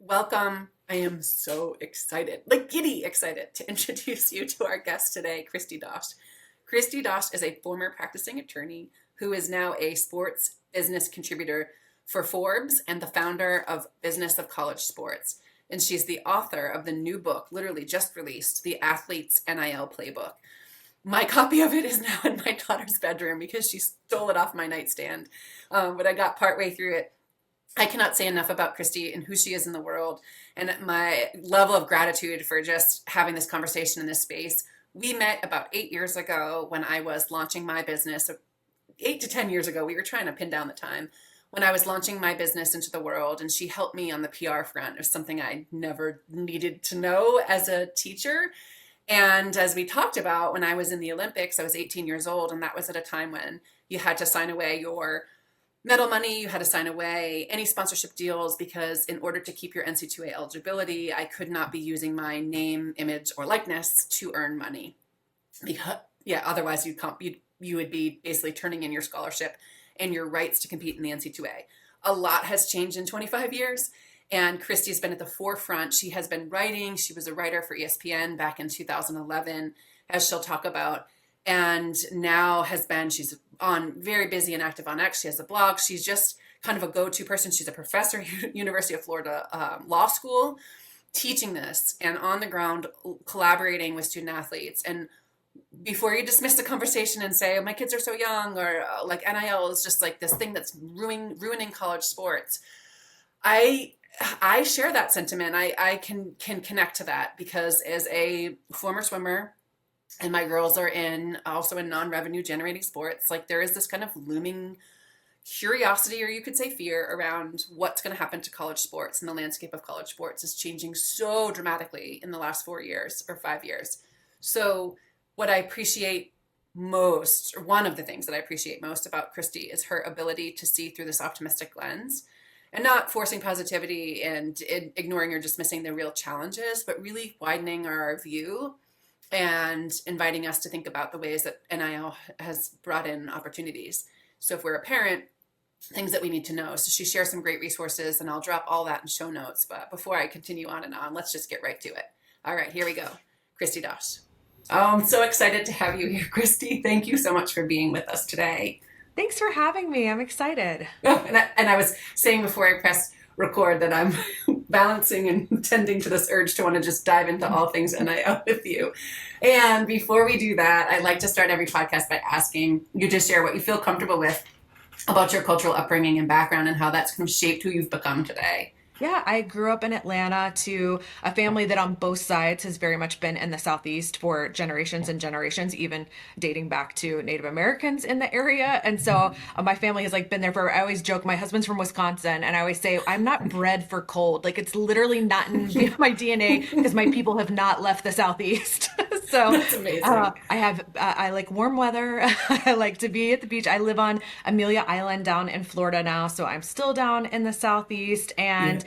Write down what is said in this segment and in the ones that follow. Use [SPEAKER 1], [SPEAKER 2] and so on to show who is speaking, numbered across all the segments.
[SPEAKER 1] Welcome. I am so excited, like giddy excited, to introduce you to our guest today, Kristi Dosh. Kristi Dosh is a former practicing attorney who is now a sports business contributor for Forbes and the founder of Business of College Sports. And she's the author of the new book, literally just released, The Athlete's NIL Playbook. My copy of it is now in my daughter's bedroom because she stole it off my nightstand. But I got partway through it. I cannot say enough about Kristi and who she is in the world and my level of gratitude for just having this conversation in this space. We met about 8 years ago when I was launching my business. 8 to 10 years ago, we were trying to pin down the time when I was launching my business into the world, and she helped me on the PR front. It was something I never needed to know as a teacher. And as we talked about, when I was in the Olympics, I was 18 years old, and that was at a time when you had to sign away your medal money, you had to sign away any sponsorship deals, because in order to keep your NC2A eligibility, I could not be using my name, image, or likeness to earn money. Because, otherwise you would be basically turning in your scholarship and your rights to compete in the NC2A. A lot has changed in 25 years, and Kristi's been at the forefront. She has been writing. She was a writer for ESPN back in 2011, as she'll talk about, and now she's on very busy and active on X. She has a blog. She's just kind of a go-to person. She's a professor at University of Florida Law School, teaching this and on the ground collaborating with student athletes. And before you dismiss the conversation and say, oh, my kids are so young, or like NIL is just like this thing that's ruining college sports, I share that sentiment. I can connect to that because as a former swimmer, and my girls are also in non-revenue generating sports, like there is this kind of looming curiosity, or you could say fear, around what's going to happen to college sports. And the landscape of college sports is changing so dramatically in the last 4 years or 5 years. So what I appreciate most, or one of the things that I appreciate most about Kristi, is her ability to see through this optimistic lens and not forcing positivity and ignoring or dismissing the real challenges, but really widening our view and inviting us to think about the ways that NIL has brought in opportunities. So if we're a parent, things that we need to know. So she shares some great resources, and I'll drop all that in show notes. But before I continue on and on, let's just get right to it. All right, here we go. Kristi Dosh. Oh, I'm so excited to have you here, Kristi. Thank you so much for being with us today.
[SPEAKER 2] Thanks for having me. I'm excited.
[SPEAKER 1] Oh, and I was saying before I pressed record that I'm balancing and tending to this urge to want to just dive into all things NIL with you. And before we do that, I like to start every podcast by asking you to share what you feel comfortable with about your cultural upbringing and background and how that's kind of shaped who you've become today.
[SPEAKER 2] Yeah, I grew up in Atlanta to a family that on both sides has very much been in the Southeast for generations and generations, even dating back to Native Americans in the area. And so my family has like been there for, I always joke, my husband's from Wisconsin, and I always say, I'm not bred for cold. Like it's literally not in my DNA because my people have not left the Southeast. So
[SPEAKER 1] That's amazing.
[SPEAKER 2] I like warm weather. I like to be at the beach. I live on Amelia Island down in Florida now, so I'm still down in the Southeast, and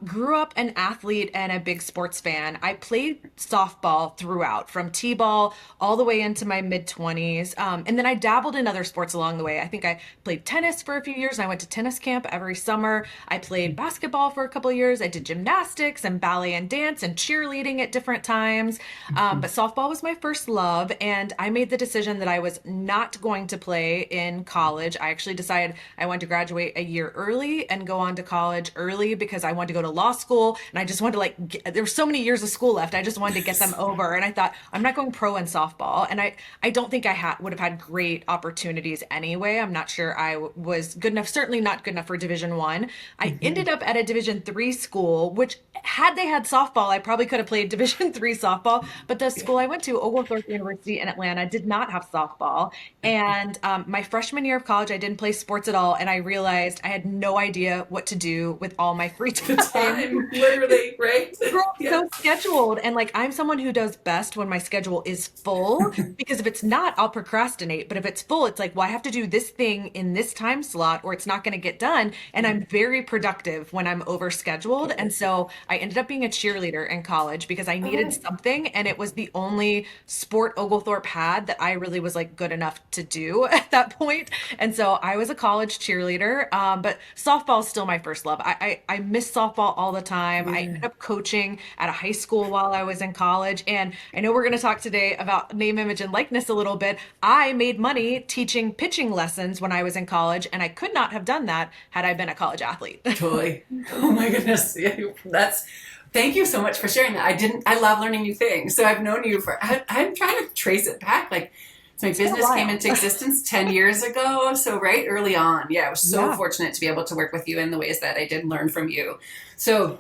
[SPEAKER 2] grew up an athlete and a big sports fan. I played softball throughout, from t-ball all the way into my mid-20s. And then I dabbled in other sports along the way. I think I played tennis for a few years, and I went to tennis camp every summer. I played basketball for a couple of years. I did gymnastics and ballet and dance and cheerleading at different times. But softball was my first love, and I made the decision that I was not going to play in college. I actually decided I wanted to graduate a year early and go on to college early because I wanted to go to law school, and I just wanted to there were so many years of school left. I just wanted to get them over. And I thought, I'm not going pro in softball. And I don't think I would have had great opportunities anyway. I'm not sure I was good enough, certainly not good enough for Division I. I ended up at a Division III school, which had they had softball, I probably could have played Division III softball. But the school I went to, Oglethorpe University in Atlanta, did not have softball. And my freshman year of college, I didn't play sports at all. And I realized I had no idea what to do with all my free time.
[SPEAKER 1] Literally, right?
[SPEAKER 2] So scheduled. And like, I'm someone who does best when my schedule is full, because if it's not, I'll procrastinate. But if it's full, it's like, well, I have to do this thing in this time slot or it's not going to get done. And I'm very productive when I'm overscheduled. And so I ended up being a cheerleader in college because I needed something. And it was the only sport Oglethorpe had that I really was like good enough to do at that point. And so I was a college cheerleader, but softball is still my first love. I miss softball all the time. I ended
[SPEAKER 1] Yeah.
[SPEAKER 2] up coaching at a high school while I was in college. And I know we're going to talk today about name, image, and likeness a little bit. I made money teaching pitching lessons when I was in college, and I could not have done that had I been a college athlete.
[SPEAKER 1] Totally. Oh my goodness. Yeah, that's thank you so much for sharing that. I love learning new things. So I've known you for I'm trying to trace it back. Like so my
[SPEAKER 2] It's been a
[SPEAKER 1] business came
[SPEAKER 2] while.
[SPEAKER 1] into existence 10 years ago. So right early on. Yeah, I was so
[SPEAKER 2] Yeah.
[SPEAKER 1] fortunate to be able to work with you in the ways that I did learn from you. So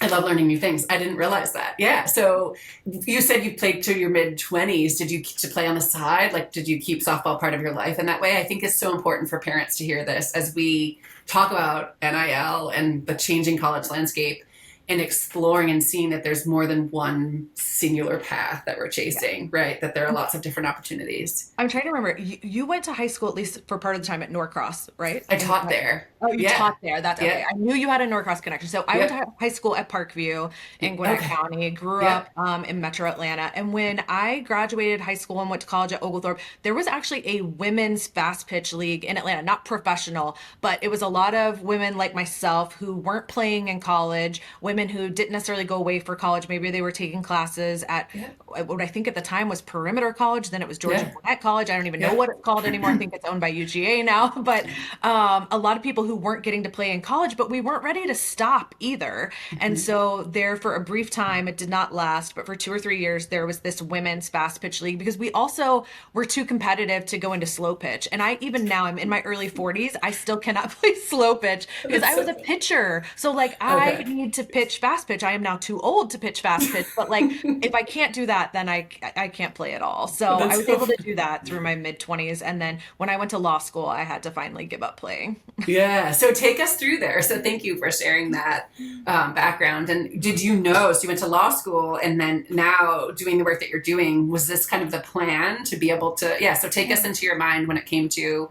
[SPEAKER 1] I love learning new things. I didn't realize that. Yeah. So you said you played to your mid 20s. Did you get to play on the side? Like, did you keep softball part of your life in that way? I think it's so important for parents to hear this as we talk about NIL and the changing college landscape and exploring and seeing that there's more than one singular path that we're chasing, right? That there are lots of different opportunities.
[SPEAKER 2] I'm trying to remember. You went to high school at least for part of the time at Norcross, right?
[SPEAKER 1] I taught there.
[SPEAKER 2] Oh, you
[SPEAKER 1] Yeah.
[SPEAKER 2] taught there. That's okay.
[SPEAKER 1] Yeah.
[SPEAKER 2] I knew you had a Norcross connection. So I went
[SPEAKER 1] Yeah.
[SPEAKER 2] to high school at Parkview in Gwinnett
[SPEAKER 1] Okay.
[SPEAKER 2] County, grew
[SPEAKER 1] Yeah.
[SPEAKER 2] up in Metro Atlanta. And when I graduated high school and went to college at Oglethorpe, there was actually a women's fast pitch league in Atlanta, not professional, but it was a lot of women like myself who weren't playing in college, women who didn't necessarily go away for college. Maybe they were taking classes at
[SPEAKER 1] Yeah.
[SPEAKER 2] what I think at the time was Perimeter College. Then it was Georgia
[SPEAKER 1] Yeah.
[SPEAKER 2] Gwinnett College. I don't even know
[SPEAKER 1] Yeah.
[SPEAKER 2] what it's called anymore. I think it's owned by UGA now. But a lot of people who weren't getting to play in college, but we weren't ready to stop either. And
[SPEAKER 1] Mm-hmm.
[SPEAKER 2] so there for a brief time, it did not last, but for 2 or 3 years, there was this women's fast pitch league because we also were too competitive to go into slow pitch. And I, even now, I'm in my early 40s, I still cannot play slow pitch because
[SPEAKER 1] That's
[SPEAKER 2] I was
[SPEAKER 1] so
[SPEAKER 2] a
[SPEAKER 1] funny.
[SPEAKER 2] pitcher. So like I
[SPEAKER 1] Okay.
[SPEAKER 2] need to pitch fast pitch. I am now too old to pitch fast pitch, but like if I can't do that, then I can't play at all. So I
[SPEAKER 1] That's
[SPEAKER 2] was
[SPEAKER 1] so
[SPEAKER 2] able to
[SPEAKER 1] funny.
[SPEAKER 2] do that through my mid 20s. And then when I went to law school, I had to finally give up playing.
[SPEAKER 1] Yeah. So take us through there. So thank you for sharing that background. And did you know? So you went to law school, and then now doing the work that you're doing. Was this kind of the plan to be able to? Yeah. So take us into your mind when it came to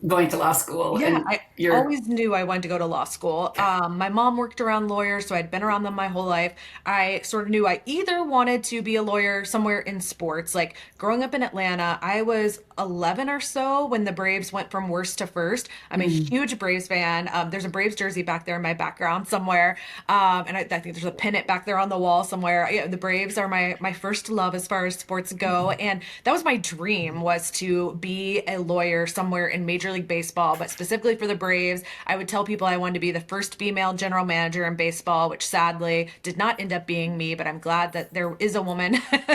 [SPEAKER 1] going to law school
[SPEAKER 2] Yeah,
[SPEAKER 1] and
[SPEAKER 2] I
[SPEAKER 1] your.
[SPEAKER 2] always knew I wanted to go to law school.
[SPEAKER 1] Okay.
[SPEAKER 2] My mom worked around lawyers, so I'd been around them my whole life. I sort of knew I either wanted to be a lawyer somewhere in sports. Like growing up in Atlanta, I was 11 or so when the Braves went from worst to first. I'm a
[SPEAKER 1] Mm,
[SPEAKER 2] huge Braves fan. There's a Braves jersey back there in my background somewhere, and I think there's a pennant back there on the wall somewhere. Yeah, the Braves are my first love as far as sports go, and that was my dream was to be a lawyer somewhere in Major League Baseball, but specifically for the Braves. I would tell people I wanted to be the first female general manager in baseball, which sadly did not end up being me, but I'm glad that there is a woman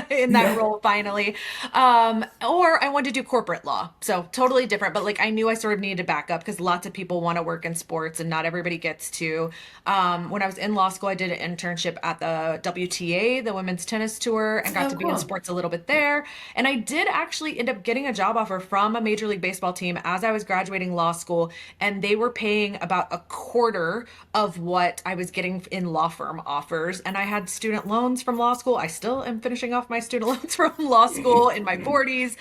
[SPEAKER 2] in that
[SPEAKER 1] yeah.
[SPEAKER 2] role finally. Or I wanted to do corporate law. So totally different, but like I knew I sort of needed to back up because lots of people want to work in sports and not everybody gets to. When I was in law school, I did an internship at the WTA, the Women's Tennis Tour, and got
[SPEAKER 1] Oh,
[SPEAKER 2] to be in
[SPEAKER 1] cool.
[SPEAKER 2] sports a little bit there. And I did actually end up getting a job offer from a Major League Baseball team as I was graduating law school, and they were paying about a quarter of what I was getting in law firm offers. And I had student loans from law school. I still am finishing off my student loans from law school in my 40s.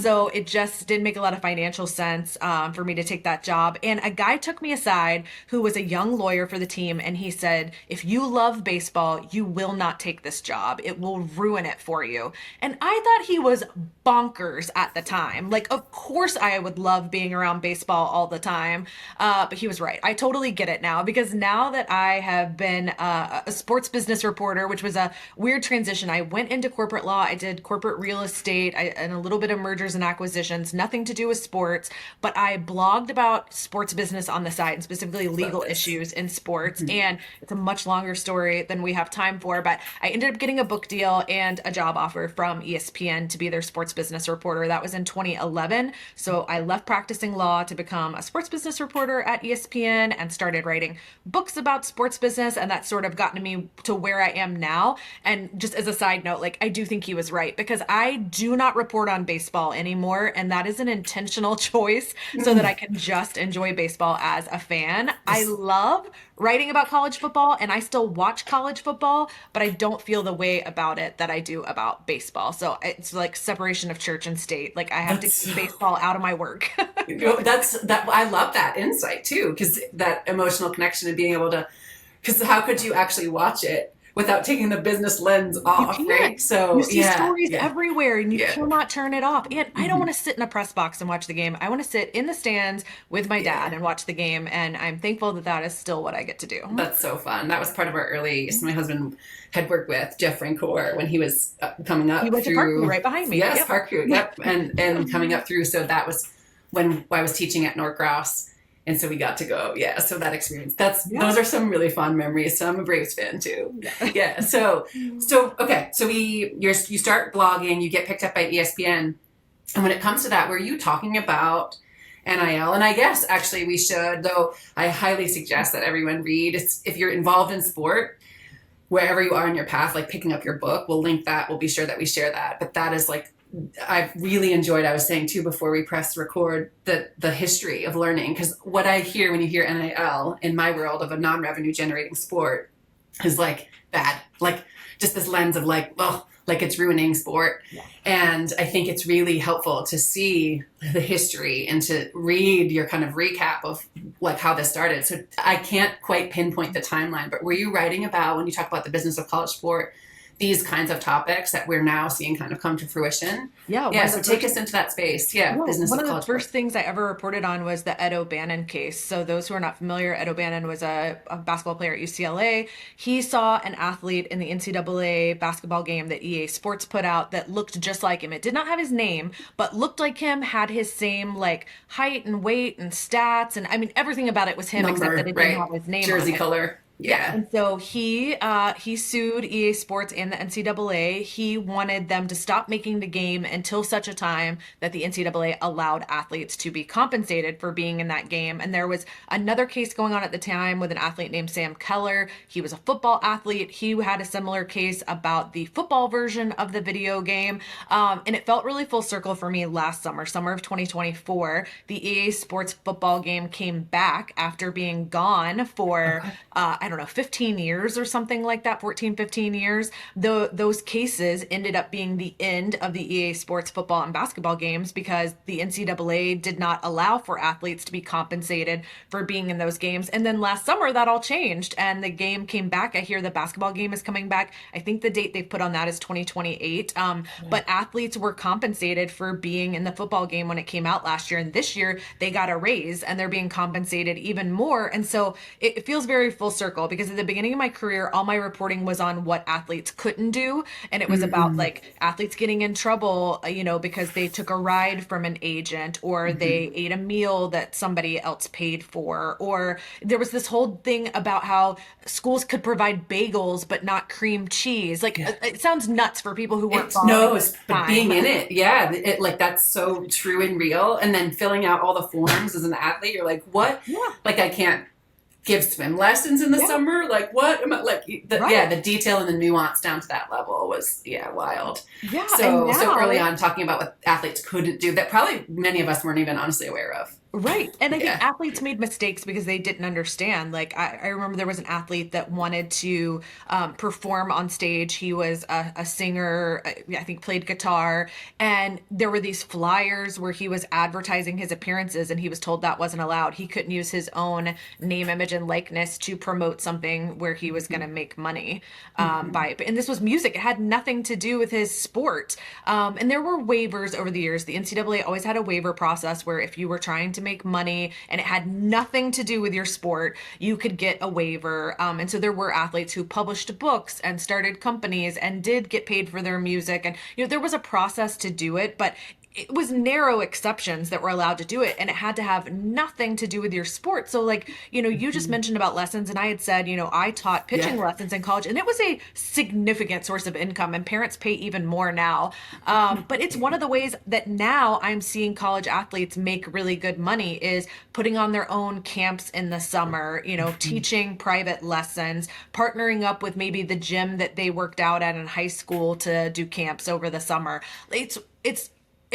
[SPEAKER 2] So it just didn't make a lot of financial sense for me to take that job. And a guy took me aside who was a young lawyer for the team, and he said, if you love baseball, you will not take this job. It will ruin it for you. And I thought he was bonkers at the time. Like, of course, I would love being around baseball all the time. But he was right. I totally get it now because now that I have been a sports business reporter, which was a weird transition, I went into corporate law. I did corporate real estate and a little bit of mergers and acquisitions, nothing to do with sports, but I blogged about sports business on the side and specifically
[SPEAKER 1] Love
[SPEAKER 2] legal
[SPEAKER 1] this.
[SPEAKER 2] issues in sports. And it's a much longer story than we have time for, but I ended up getting a book deal and a job offer from ESPN to be their sports business reporter. That was in 2011. So I left practicing law to become a sports business reporter at ESPN and started writing books about sports business. And that sort of gotten me to where I am now. And just as a side note, like I do think he was right because I do not report on baseball anymore. And that is an intentional choice so that I can just enjoy baseball as a fan. I
[SPEAKER 1] This,
[SPEAKER 2] love writing about college football and I still watch college football, but I don't feel the way about it that I do about baseball. So it's like separation of church and state. Like I have to
[SPEAKER 1] that's
[SPEAKER 2] keep baseball out of my work.
[SPEAKER 1] you know, that's that. I love that insight too, because that emotional connection and being able to. Because how could you actually watch it without taking the business lens
[SPEAKER 2] You
[SPEAKER 1] off,
[SPEAKER 2] can't.
[SPEAKER 1] right?
[SPEAKER 2] You
[SPEAKER 1] So
[SPEAKER 2] see
[SPEAKER 1] yeah,
[SPEAKER 2] stories
[SPEAKER 1] yeah,
[SPEAKER 2] everywhere and you
[SPEAKER 1] yeah,
[SPEAKER 2] cannot turn it off. And I don't
[SPEAKER 1] hmm
[SPEAKER 2] want to sit in a press box and watch the game. I want to sit in the stands with my dad
[SPEAKER 1] yeah.
[SPEAKER 2] and watch the game. And I'm thankful that that is still what I get to do.
[SPEAKER 1] That's so fun. That was part of our early. So my husband had worked with Jeff Francoeur when he was coming
[SPEAKER 2] He
[SPEAKER 1] up
[SPEAKER 2] went to Parkview
[SPEAKER 1] through.
[SPEAKER 2] right behind me.
[SPEAKER 1] Yes,
[SPEAKER 2] Yep.
[SPEAKER 1] Parkview. Yep, and coming up through. So that was when I was teaching at Norcross, and so we got to go. Yeah, so that experience.
[SPEAKER 2] Yeah.
[SPEAKER 1] Those are some really fun memories. So I'm a Braves fan too.
[SPEAKER 2] Yeah.
[SPEAKER 1] Yeah. So okay. So you start blogging. You get picked up by ESPN, and when it comes to that, were you talking about NIL? And I guess actually we should, though I highly suggest that everyone read. If you're involved in sport, wherever you are in your path, like picking up your book, we'll link that. We'll be sure that we share that. But that is like, I've really enjoyed, I was saying too before we press record, the history of learning. Because what I hear when you hear NIL in my world of a non-revenue generating sport is like bad. Like just this lens of like, oh, like it's ruining sport.
[SPEAKER 2] Yeah.
[SPEAKER 1] And I think it's really helpful to see the history and to read your kind of recap of like how this started. So I can't quite pinpoint the timeline, but were you writing about, when you talk about the business of college sport, these kinds of topics that we're now seeing kind of come to fruition?
[SPEAKER 2] Yeah.
[SPEAKER 1] Yeah. So take us into that space. Yeah.
[SPEAKER 2] Well,
[SPEAKER 1] Business
[SPEAKER 2] one
[SPEAKER 1] of
[SPEAKER 2] of the
[SPEAKER 1] college
[SPEAKER 2] first
[SPEAKER 1] sport.
[SPEAKER 2] things I ever reported on was the Ed O'Bannon case. So those who are not familiar, Ed O'Bannon was a basketball player at UCLA. He saw an athlete in the NCAA basketball game that EA Sports put out that looked just like him. It did not have his name, but looked like him, had his same like height and weight and stats. And I mean, everything about it was him except that
[SPEAKER 1] Number,
[SPEAKER 2] it didn't
[SPEAKER 1] right?
[SPEAKER 2] have his name on
[SPEAKER 1] Jersey
[SPEAKER 2] it.
[SPEAKER 1] color.
[SPEAKER 2] Yeah,
[SPEAKER 1] Yeah.
[SPEAKER 2] and so he sued EA Sports and the NCAA. He wanted them to stop making the game until such a time that the NCAA allowed athletes to be compensated for being in that game. And there was another case going on at the time with an athlete named Sam Keller. He was a football athlete. He had a similar case about the football version of the video game. And it felt really full circle for me last summer, summer of 2024. The EA Sports football game came back after being gone for
[SPEAKER 1] Okay.
[SPEAKER 2] I don't know, 15 years or something like that, 14, 15 years. Those cases ended up being the end of the EA Sports football and basketball games because the NCAA did not allow for athletes to be compensated for being in those games. And then last summer, that all changed and the game came back. I hear the basketball game is coming back. I think the date they've put on that is 2028. But athletes were compensated for being in the football game when it came out last year. And this year, they got a raise and they're being compensated even more. And so it feels very full circle because at the beginning of my career, all my reporting was on what athletes couldn't do. And it was about
[SPEAKER 1] Mm-hmm.
[SPEAKER 2] like athletes getting in trouble, because they took a ride from an agent or
[SPEAKER 1] Mm-hmm.
[SPEAKER 2] they ate a meal that somebody else paid for. Or there was this whole thing about how schools could provide bagels, but not cream cheese. Like
[SPEAKER 1] Yeah.
[SPEAKER 2] it sounds nuts for people who weren't
[SPEAKER 1] It
[SPEAKER 2] following at
[SPEAKER 1] knows,
[SPEAKER 2] the
[SPEAKER 1] but being
[SPEAKER 2] time.
[SPEAKER 1] in it, yeah, it like that's so true and real. And then filling out all the forms as an athlete, you're like, what?
[SPEAKER 2] Yeah.
[SPEAKER 1] Like I can't give swim lessons in the
[SPEAKER 2] Yeah.
[SPEAKER 1] summer. Like what? Am I, like
[SPEAKER 2] Right.
[SPEAKER 1] the detail and the nuance down to that level was wild.
[SPEAKER 2] Yeah. And
[SPEAKER 1] So early
[SPEAKER 2] now,
[SPEAKER 1] on, talking about what athletes couldn't do that probably many of us weren't even honestly aware of.
[SPEAKER 2] right. And I think
[SPEAKER 1] Yeah.
[SPEAKER 2] athletes made mistakes because they didn't understand. Like, I remember there was an athlete that wanted to perform on stage. He was a singer, I think played guitar. And there were these flyers where he was advertising his appearances, and he was told that wasn't allowed. He couldn't use his own name, image, and likeness to promote something where he was going to make money
[SPEAKER 1] Mm-hmm.
[SPEAKER 2] by it. And this was music, it had nothing to do with his sport. And there were waivers over the years. The NCAA always had a waiver process where if you were trying to make money and it had nothing to do with your sport, you could get a waiver. And so there were athletes who published books and started companies and did get paid for their music. And, there was a process to do it, but it was narrow exceptions that were allowed to do it, and it had to have nothing to do with your sport. So like, you just
[SPEAKER 1] Mm-hmm.
[SPEAKER 2] mentioned about lessons, and I had said, I taught pitching
[SPEAKER 1] Yeah.
[SPEAKER 2] lessons in college, and it was a significant source of income, and parents pay even more now. But it's one of the ways that now I'm seeing college athletes make really good money is putting on their own camps in the summer, teaching private lessons, partnering up with maybe the gym that they worked out at in high school to do camps over the summer. It's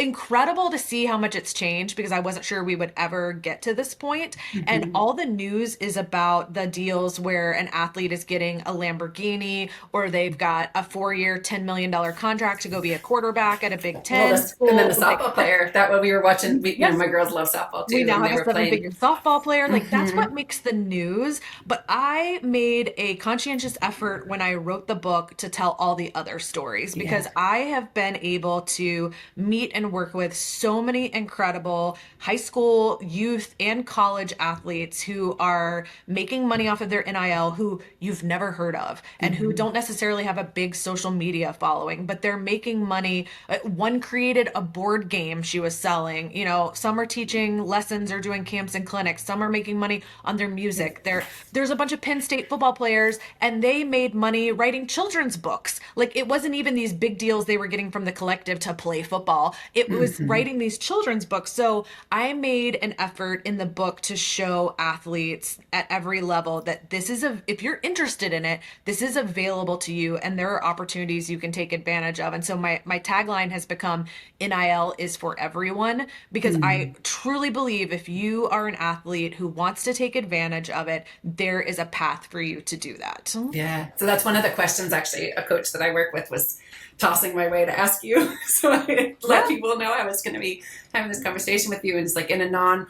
[SPEAKER 2] incredible to see how much it's changed because I wasn't sure we would ever get to this point. And
[SPEAKER 1] Mm-hmm.
[SPEAKER 2] all the news is about the deals where an athlete is getting a Lamborghini or they've got a 4-year, $10 million contract to go be a quarterback at a Big
[SPEAKER 1] Well,
[SPEAKER 2] Ten
[SPEAKER 1] this and then the
[SPEAKER 2] school. Like,
[SPEAKER 1] softball player. That what we were watching.
[SPEAKER 2] yes,
[SPEAKER 1] My girls love softball
[SPEAKER 2] we
[SPEAKER 1] too,
[SPEAKER 2] now
[SPEAKER 1] and
[SPEAKER 2] have
[SPEAKER 1] they
[SPEAKER 2] a
[SPEAKER 1] were playing.
[SPEAKER 2] seven-figure softball player. Like that's
[SPEAKER 1] Mm-hmm.
[SPEAKER 2] what makes the news. But I made a conscientious effort when I wrote the book to tell all the other stories
[SPEAKER 1] Yeah.
[SPEAKER 2] because I have been able to meet and work with so many incredible high school, youth, and college athletes who are making money off of their NIL who you've never heard of and who
[SPEAKER 1] Mm-hmm.
[SPEAKER 2] don't necessarily have a big social media following, but they're making money. One created a board game she was selling. Some are teaching lessons or doing camps and clinics. Some are making money on their music. There's a bunch of Penn State football players and they made money writing children's books. Like it wasn't even these big deals they were getting from the collective to play football. It was
[SPEAKER 1] Mm-hmm.
[SPEAKER 2] writing these children's books. So I made an effort in the book to show athletes at every level that if you're interested in it, this is available to you and there are opportunities you can take advantage of. And so my tagline has become NIL is for everyone because I
[SPEAKER 1] Mm-hmm.
[SPEAKER 2] truly believe if you are an athlete who wants to take advantage of it, there is a path for you to do that.
[SPEAKER 1] Yeah. So that's one of the questions actually a coach that I work with was tossing my way to ask you. So I let
[SPEAKER 2] Yeah.
[SPEAKER 1] people know I was going to be having this conversation with you. And it's like in a non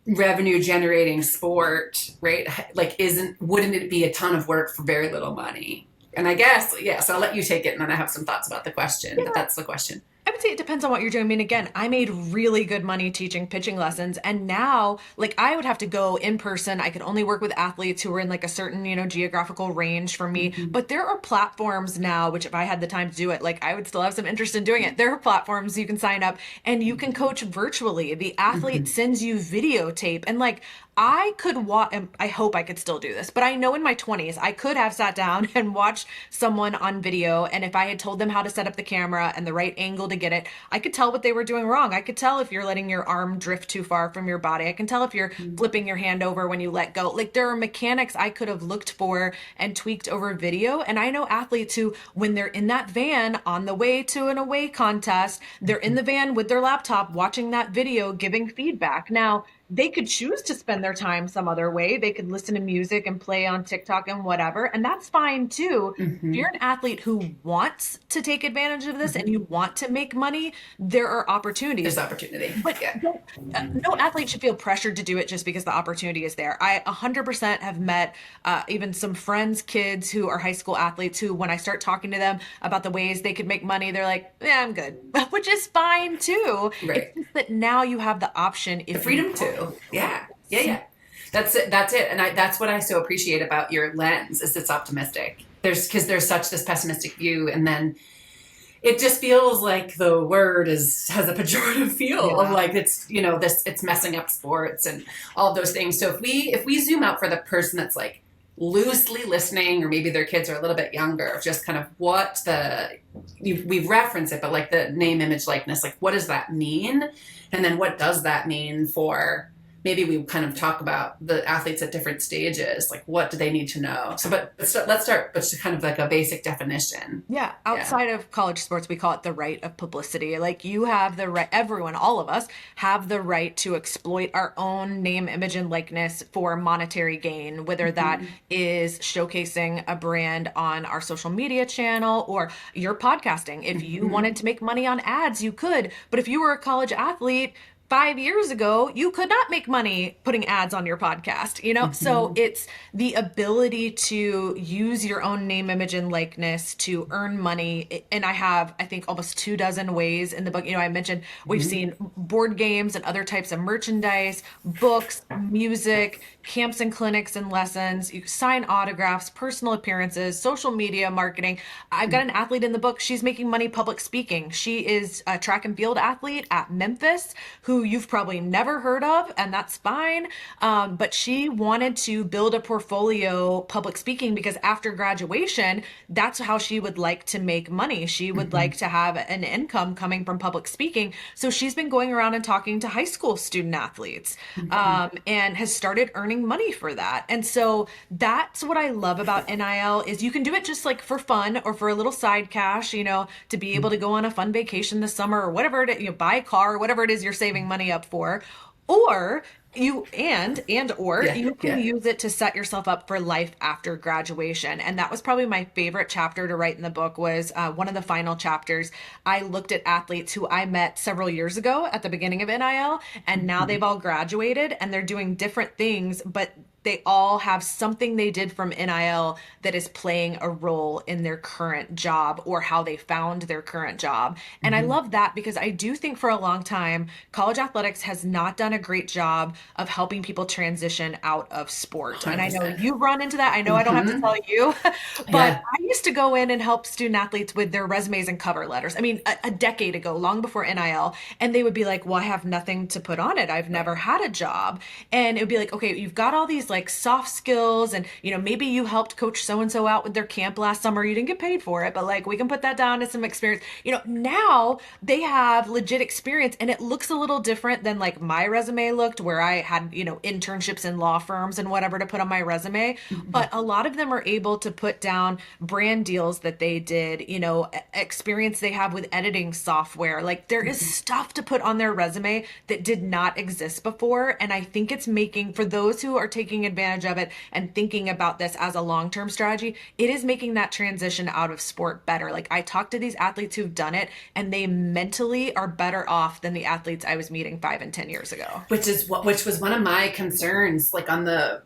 [SPEAKER 1] revenue generating sport, right? Like wouldn't it be a ton of work for very little money? And I guess, yeah, so I'll let you take it and then I have some thoughts about the question, but
[SPEAKER 2] Yeah.
[SPEAKER 1] that's the question.
[SPEAKER 2] I would say it depends on what you're doing. I mean, again, I made really good money teaching pitching lessons. And now, like, I would have to go in person. I could only work with athletes who were in like a certain, geographical range for me.
[SPEAKER 1] Mm-hmm.
[SPEAKER 2] But there are platforms now, which if I had the time to do it, like, I would still have some interest in doing it. There are platforms you can sign up and you can coach virtually. The
[SPEAKER 1] Mm-hmm.
[SPEAKER 2] athlete sends you videotape. And like, I could watch, I hope I could still do this, but I know in my 20s, I could have sat down and watched someone on video. And if I had told them how to set up the camera and the right angle to get it, I could tell what they were doing wrong. I could tell if you're letting your arm drift too far from your body. I can tell if you're flipping your hand over when you let go. Like there are mechanics I could have looked for and tweaked over video. And I know athletes who, when they're in that van on the way to an away contest, they're in the van with their laptop watching that video, giving feedback. Now, they could choose to spend their time some other way. They could listen to music and play on TikTok and whatever, and that's fine too. If
[SPEAKER 1] Mm-hmm.
[SPEAKER 2] you're an athlete who wants to take advantage of this and
[SPEAKER 1] Mm-hmm.
[SPEAKER 2] you want to make money, there are
[SPEAKER 1] There's
[SPEAKER 2] opportunities.
[SPEAKER 1] opportunity.
[SPEAKER 2] But
[SPEAKER 1] Yeah.
[SPEAKER 2] no athlete should feel pressured to do it just because the opportunity is there. I 100% have met even some friends, kids who are high school athletes who, when I start talking to them about the ways they could make money, they're like, yeah, I'm good, which is fine too. It's
[SPEAKER 1] Right.
[SPEAKER 2] just that now you have the option
[SPEAKER 1] The
[SPEAKER 2] if you
[SPEAKER 1] freedom
[SPEAKER 2] want.
[SPEAKER 1] to. Yeah. Yeah. Yeah. That's it. That's it. And that's what I so appreciate about your lens is it's optimistic. Because there's such this pessimistic view, and then it just feels like the word has a pejorative feel of
[SPEAKER 2] Yeah.
[SPEAKER 1] like it's messing up sports and all of those things. So if we zoom out for the person that's like loosely listening, or maybe their kids are a little bit younger, just kind of what we've referenced it, but like the name, image, likeness, like what does that mean, and then what does that mean for maybe we kind of talk about the athletes at different stages, like what do they need to know? So, let's start, but just kind of like a basic definition.
[SPEAKER 2] Yeah,
[SPEAKER 1] Yeah.
[SPEAKER 2] outside of college sports, we call it the right of publicity. Like you have the right, everyone, all of us have the right to exploit our own name, image, and likeness for monetary gain, whether that
[SPEAKER 1] Mm-hmm.
[SPEAKER 2] is showcasing a brand on our social media channel or your podcasting. If you
[SPEAKER 1] Mm-hmm.
[SPEAKER 2] wanted to make money on ads, you could. But if you were a college athlete, 5 years ago, you could not make money putting ads on your podcast. So
[SPEAKER 1] Mm-hmm.
[SPEAKER 2] it's the ability to use your own name, image, and likeness to earn money. And I have, I think, almost 24 ways in the book. I mentioned we've
[SPEAKER 1] Mm-hmm.
[SPEAKER 2] seen board games and other types of merchandise, books, music, camps and clinics and lessons. You sign autographs, personal appearances, social media marketing. I've got an athlete in the book. She's making money public speaking. She is a track and field athlete at Memphis who you've probably never heard of, and that's fine. But she wanted to build a portfolio public speaking because after graduation, that's how she would like to make money. She would like to have an income coming from public speaking. So she's been going around and talking to high school student athletes, and has started earning money for that. And so that's what I love about NIL is you can do it just like for fun or for a little side cash, to be able to go on a fun vacation this summer or whatever it is, buy a car, whatever it is you're saving money up for. Or you can use it to set yourself up for life after graduation. And that was probably my favorite chapter to write in the book was one of the final chapters. I looked at athletes who I met several years ago at the beginning of NIL, and now they've all graduated and they're doing different things, but they all have something they did from NIL that is playing a role in their current job or how they found their current job. And I love that because I do think for a long time, college athletics has not done a great job of helping people transition out of sport. 100%. And I know you've run into that. I know I don't have to tell you, but I used to go in and help student athletes with their resumes and cover letters. I mean, a decade ago, long before NIL, and they would be like, well, I have nothing to put on it. I've never had a job. And it would be like, okay, you've got all these like soft skills and maybe you helped coach so and so out with their camp last summer. You didn't get paid for it, but like we can put that down as some experience. Now they have legit experience and it looks a little different than like my resume looked where I had internships in law firms and whatever to put on my resume. But a lot of them are able to put down brand deals that they did, experience they have with editing software. Like there is stuff to put on their resume that did not exist before. And I think it's making, for those who are taking advantage of it and thinking about this as a long-term strategy, it is making that transition out of sport better. Like I talked to these athletes who've done it and they mentally are better off than the athletes I was meeting 5 and 10 years ago.
[SPEAKER 1] Which was one of my concerns, like on the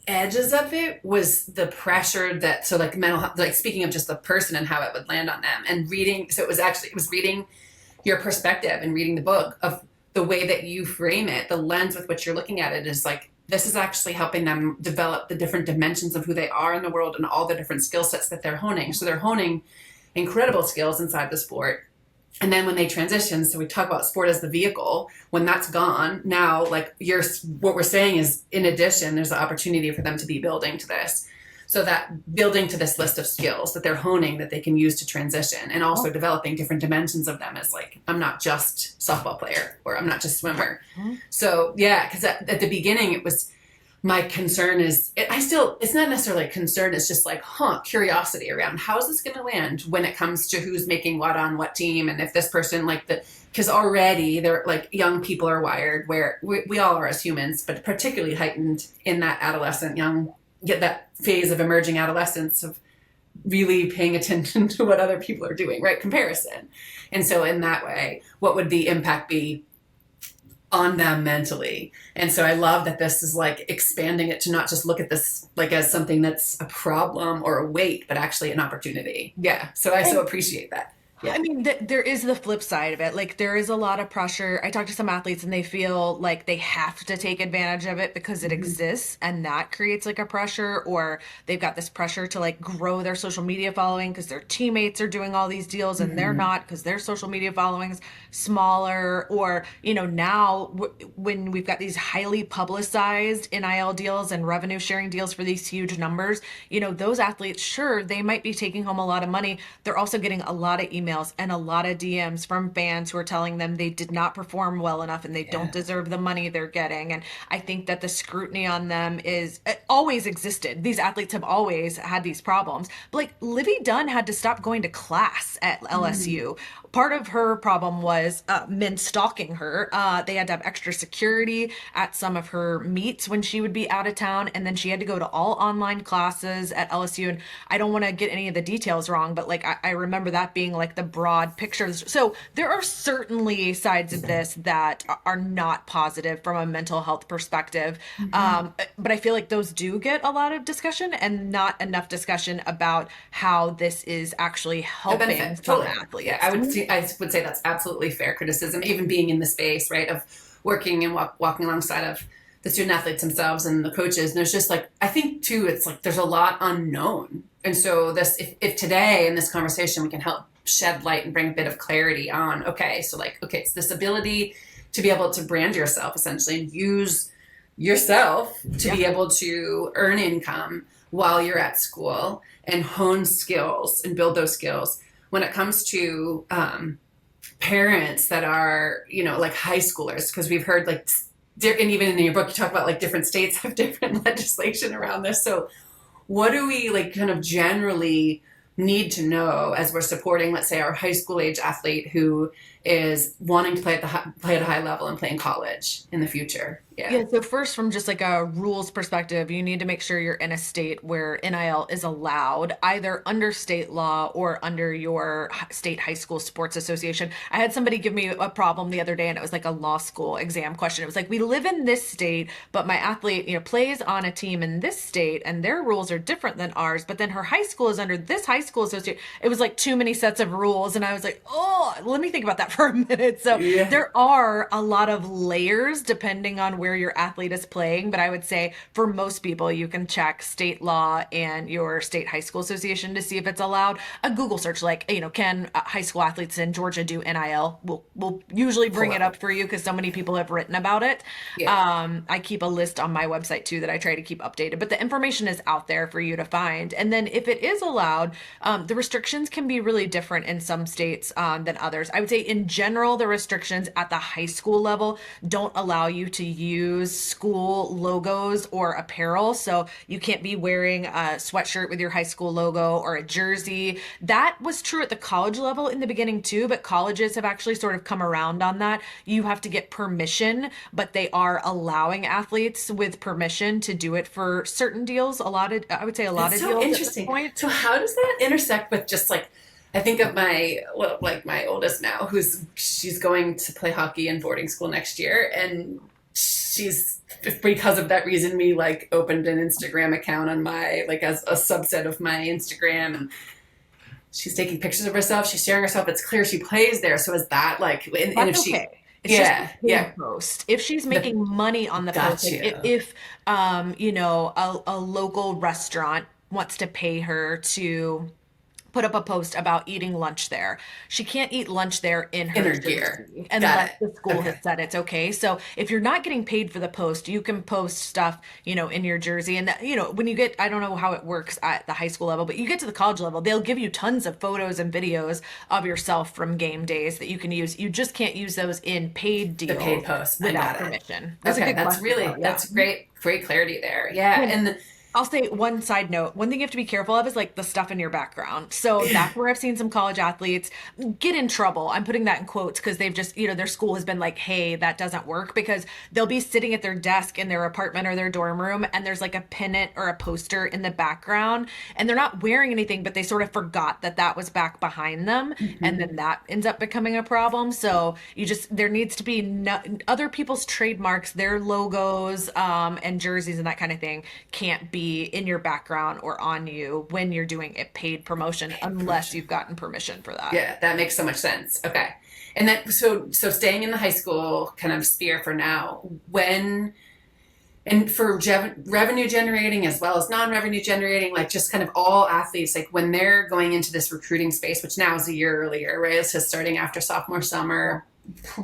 [SPEAKER 1] edges of it was the pressure that, so like mental health, like speaking of just the person and how it would land on them and reading. So it was reading your perspective and reading the book of the way that you frame it, the lens with which you're looking at it is like, this is actually helping them develop the different dimensions of who they are in the world and all the different skill sets that they're honing. So they're honing incredible skills inside the sport. And then when they transition, so we talk about sport as the vehicle, when that's gone, now like what we're saying is in addition, there's an opportunity for them to be building to this. So that building to this list of skills that they're honing that they can use to transition and also developing different dimensions of them as like, I'm not just softball player or I'm not just swimmer. So yeah, because at the beginning it was, my concern is, it's not necessarily a concern. It's just like, curiosity around how is this going to land when it comes to who's making what on what team. And if this person because already they're like young people are wired where we all are as humans, but particularly heightened in that adolescent get that phase of emerging adolescence of really paying attention to what other people are doing, right? Comparison. And so in that way, what would the impact be on them mentally? And so I love that this is like expanding it to not just look at this like as something that's a problem or a weight, but actually an opportunity. Yeah. So I so appreciate that. Yeah.
[SPEAKER 2] I mean, there is the flip side of it. Like there is a lot of pressure. I talk to some athletes and they feel like they have to take advantage of it because it exists and that creates like a pressure, or they've got this pressure to like grow their social media following because their teammates are doing all these deals and they're not because their social media following is smaller. Or, now when we've got these highly publicized NIL deals and revenue sharing deals for these huge numbers, those athletes, sure, they might be taking home a lot of money. They're also getting a lot of emails and a lot of DMs from fans who are telling them they did not perform well enough and they don't deserve the money they're getting. And I think that the scrutiny on them always existed. These athletes have always had these problems. But like Livy Dunn had to stop going to class at LSU. Part of her problem was men stalking her. They had to have extra security at some of her meets when she would be out of town. And then she had to go to all online classes at LSU. And I don't want to get any of the details wrong, but like I remember that being like the broad picture. So there are certainly sides of this that are not positive from a mental health perspective. But I feel like those do get a lot of discussion and not enough discussion about how this is actually helping some athletes.
[SPEAKER 1] Yeah, I would say that's absolutely fair criticism, even being in the space, right, of working and walking alongside of the student athletes themselves and the coaches. And there's just like, I think too, it's like there's a lot unknown. And so if today in this conversation we can help shed light and bring a bit of clarity on, it's this ability to be able to brand yourself essentially and use yourself to be able to earn income while you're at school and hone skills and build those skills. When it comes to parents that are, like high schoolers, because we've heard like, and even in your book, you talk about like different states have different legislation around this. So what do we like kind of generally need to know as we're supporting, let's say, our high school age athlete who is wanting to play at a high level and play in college in the future?
[SPEAKER 2] Yeah, so first, from just like a rules perspective, you need to make sure you're in a state where NIL is allowed, either under state law or under your state high school sports association. I had somebody give me a problem the other day, and it was like a law school exam question. It was like, we live in this state, but my athlete, plays on a team in this state, and their rules are different than ours. But then her high school is under this high school association. It was like too many sets of rules, and I was like, oh, let me think about that for a minute. So there are a lot of layers depending on where your athlete is playing, but I would say for most people, you can check state law and your state high school association to see if it's allowed. A Google search, like, can high school athletes in Georgia do NIL? We'll usually bring it up for you because so many people have written about it. I keep a list on my website too that I try to keep updated, but the information is out there for you to find. And then if it is allowed, the restrictions can be really different in some states than others. I would say in general, the restrictions at the high school level don't allow you to use school logos or apparel. So you can't be wearing a sweatshirt with your high school logo or a jersey. That was true at the college level in the beginning too, but colleges have actually sort of come around on that. You have to get permission, but they are allowing athletes with permission to do it for certain deals. I would say a lot of deals
[SPEAKER 1] interesting. At this point. So how does that intersect with just like, I think of my oldest now, she's going to play hockey in boarding school next year, and she's, because of that reason, we like opened an Instagram account on my, like, as a subset of my Instagram, and she's taking pictures of herself, she's sharing herself, it's clear she plays there. So is that like, and if she,
[SPEAKER 2] okay. It's just a post. If she's making money on the post, if a local restaurant wants to pay her to put up a post about eating lunch there, she can't eat lunch there in her
[SPEAKER 1] gear
[SPEAKER 2] unless the school has said it's okay. So if you're not getting paid for the post, you can post stuff, in your jersey. And when you get, I don't know how it works at the high school level, but you get to the college level, they'll give you tons of photos and videos of yourself from game days that you can use. You just can't use those in paid deals.
[SPEAKER 1] The paid posts
[SPEAKER 2] without permission.
[SPEAKER 1] That's great clarity there. Yeah. And
[SPEAKER 2] I'll say one side note. One thing you have to be careful of is like the stuff in your background. So that's where I've seen some college athletes get in trouble. I'm putting that in quotes because they've just, their school has been like, hey, that doesn't work, because they'll be sitting at their desk in their apartment or their dorm room, and there's like a pennant or a poster in the background, and they're not wearing anything, but they sort of forgot that was back behind them. Mm-hmm. And then that ends up becoming a problem. So there needs to be other people's trademarks, their logos, and jerseys and that kind of thing can't be in your background or on you when you're doing a paid promotion, unless you've gotten permission for that.
[SPEAKER 1] Yeah, that makes so much sense. Okay. And then, so staying in the high school kind of sphere for now, and for revenue generating as well as non-revenue generating, like just kind of all athletes, like when they're going into this recruiting space, which now is a year earlier, right? It's just starting after sophomore summer,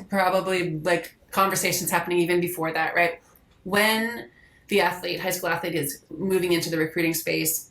[SPEAKER 1] probably like conversations happening even before that, right? When the high school athlete is moving into the recruiting space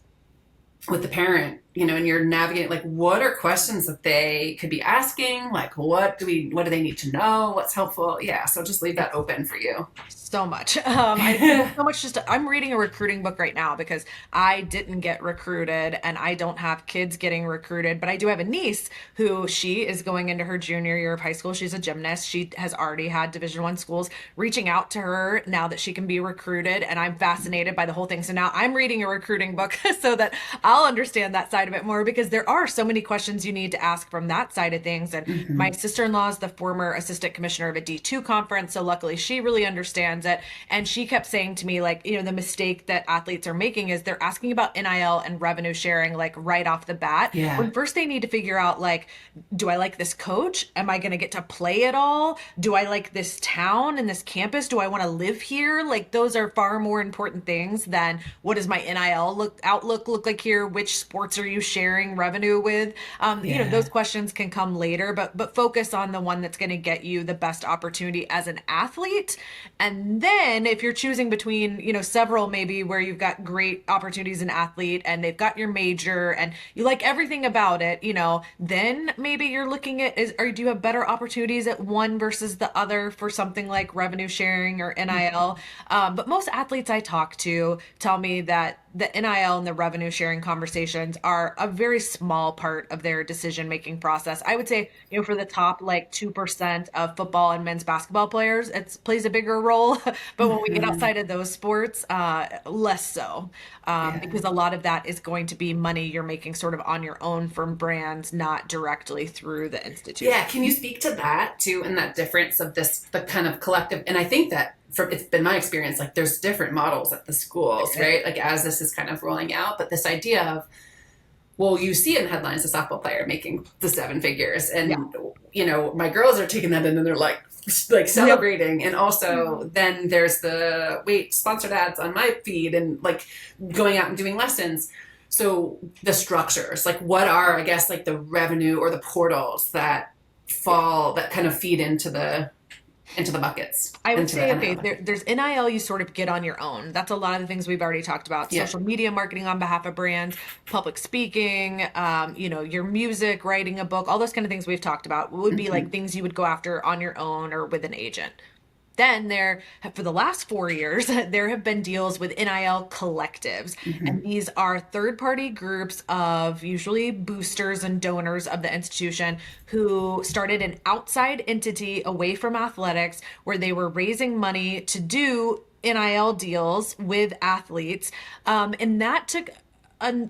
[SPEAKER 1] with the parent, and you're navigating, like, what are questions that they could be asking? Like, what do they need to know? What's helpful? Yeah. So just leave that open for you.
[SPEAKER 2] So much. I so much I'm reading a recruiting book right now because I didn't get recruited and I don't have kids getting recruited, but I do have a niece who she is going into her junior year of high school. She's a gymnast. She has already had Division I schools reaching out to her now that she can be recruited, and I'm fascinated by the whole thing. So now I'm reading a recruiting book so that I'll understand that side of it more, because there are so many questions you need to ask from that side of things. And my sister-in-law is the former assistant commissioner of a D2 conference, so luckily she really understands it. And she kept saying to me, like, the mistake that athletes are making is they're asking about NIL and revenue sharing like right off the bat.
[SPEAKER 1] Yeah.
[SPEAKER 2] When first they need to figure out, like, do I like this coach? Am I going to get to play at all? Do I like this town and this campus? Do I want to live here? Like, those are far more important things than what does my NIL outlook look like here? Which sports are you you sharing revenue with? Those questions can come later, but focus on the one that's going to get you the best opportunity as an athlete. And then if you're choosing between, several maybe where you've got great opportunities in athlete and they've got your major and you like everything about it, then maybe you're looking at or do you have better opportunities at one versus the other for something like revenue sharing or NIL? But most athletes I talk to tell me that the NIL and the revenue sharing conversations are a very small part of their decision making process. I would say, for the top like 2% of football and men's basketball players, it plays a bigger role. But when we get outside of those sports, less so, because a lot of that is going to be money you're making sort of on your own from brands, not directly through the institution.
[SPEAKER 1] Yeah, can you speak to that too, and that difference of the kind of collective? And I think that it's been my experience, like there's different models at the schools, right? Like as this is kind of rolling out, but this idea of, well, you see in headlines a softball player making the 7 figures, and my girls are taking that in and they're like celebrating. Yep. And also then there's the sponsored ads on my feed and like going out and doing lessons. So the structures, like what are, I guess, like the revenue or the portals that kind of feed into the buckets?
[SPEAKER 2] I would say, okay, there's NIL you sort of get on your own. That's a lot of the things we've already talked about. Yeah. Social media marketing on behalf of brands, public speaking, your music, writing a book, all those kind of things we've talked about would be like things you would go after on your own or with an agent. Then for the last 4 years, there have been deals with NIL collectives. And these are third-party groups of usually boosters and donors of the institution who started an outside entity away from athletics where they were raising money to do NIL deals with athletes. And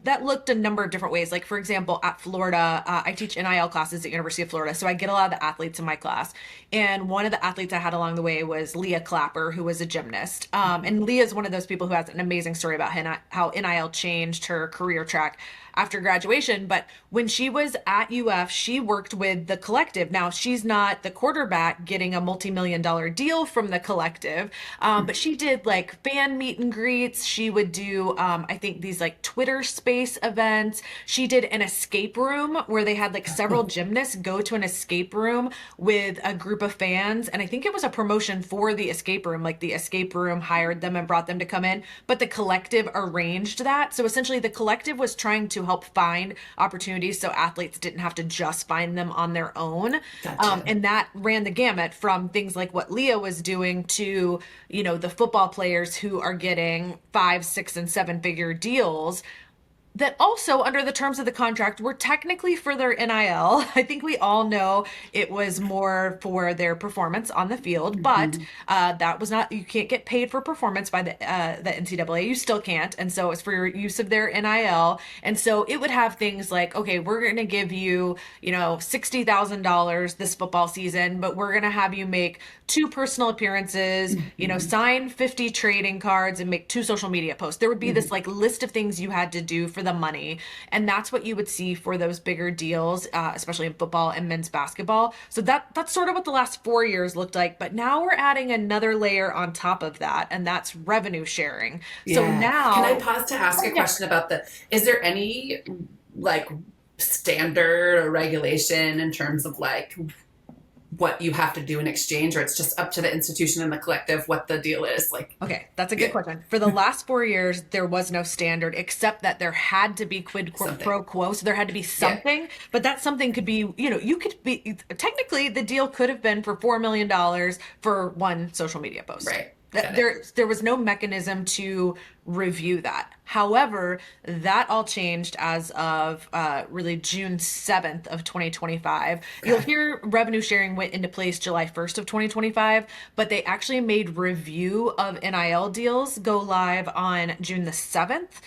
[SPEAKER 2] that looked a number of different ways. Like, for example, at Florida, I teach NIL classes at University of Florida. So I get a lot of the athletes in my class. And one of the athletes I had along the way was Leah Clapper, who was a gymnast. And Leah is one of those people who has an amazing story about how NIL changed her career track after graduation. But when she was at UF, she worked with the collective. Now, she's not the quarterback getting a multi-million-dollar deal from the collective, but she did like fan meet and greets. She would do, I think, these like Twitter space events. She did an escape room where they had like several gymnasts go to an escape room with a group of fans. And I think it was a promotion for the escape room. Like the escape room hired them and brought them to come in, but the collective arranged that. So essentially the collective was trying to help find opportunities so athletes didn't have to just find them on their own. Gotcha. And that ran the gamut from things like what Leah was doing to, the football players who are getting 5, 6, and 7-figure deals that also under the terms of the contract were technically for their NIL. I think we all know it was more for their performance on the field, but that was not, you can't get paid for performance by the NCAA. You still can't. And so it's for your use of their NIL. And so it would have things like, okay, we're going to give you, $60,000 this football season, but we're going to have you make 2 personal appearances, sign 50 trading cards and make 2 social media posts. There would be this like list of things you had to do for the money. And that's what you would see for those bigger deals, especially in football and men's basketball. So that's sort of what the last 4 years looked like. But now we're adding another layer on top of that, and that's revenue sharing. Yeah. So now,
[SPEAKER 1] can I pause to ask a question about is there any like standard or regulation in terms of like what you have to do in exchange, or it's just up to the institution and the collective what the deal is? Like,
[SPEAKER 2] okay, that's a good question. For the last 4 years, there was no standard except that there had to be quid pro quo. So there had to be something, but that something could be, you could be, technically the deal could have been for $4 million for 1 social media post.
[SPEAKER 1] Right.
[SPEAKER 2] There was no mechanism to review that. However, that all changed as of really June 7th of 2025. Okay. You'll hear revenue sharing went into place July 1st of 2025, but they actually made review of NIL deals go live on June the 7th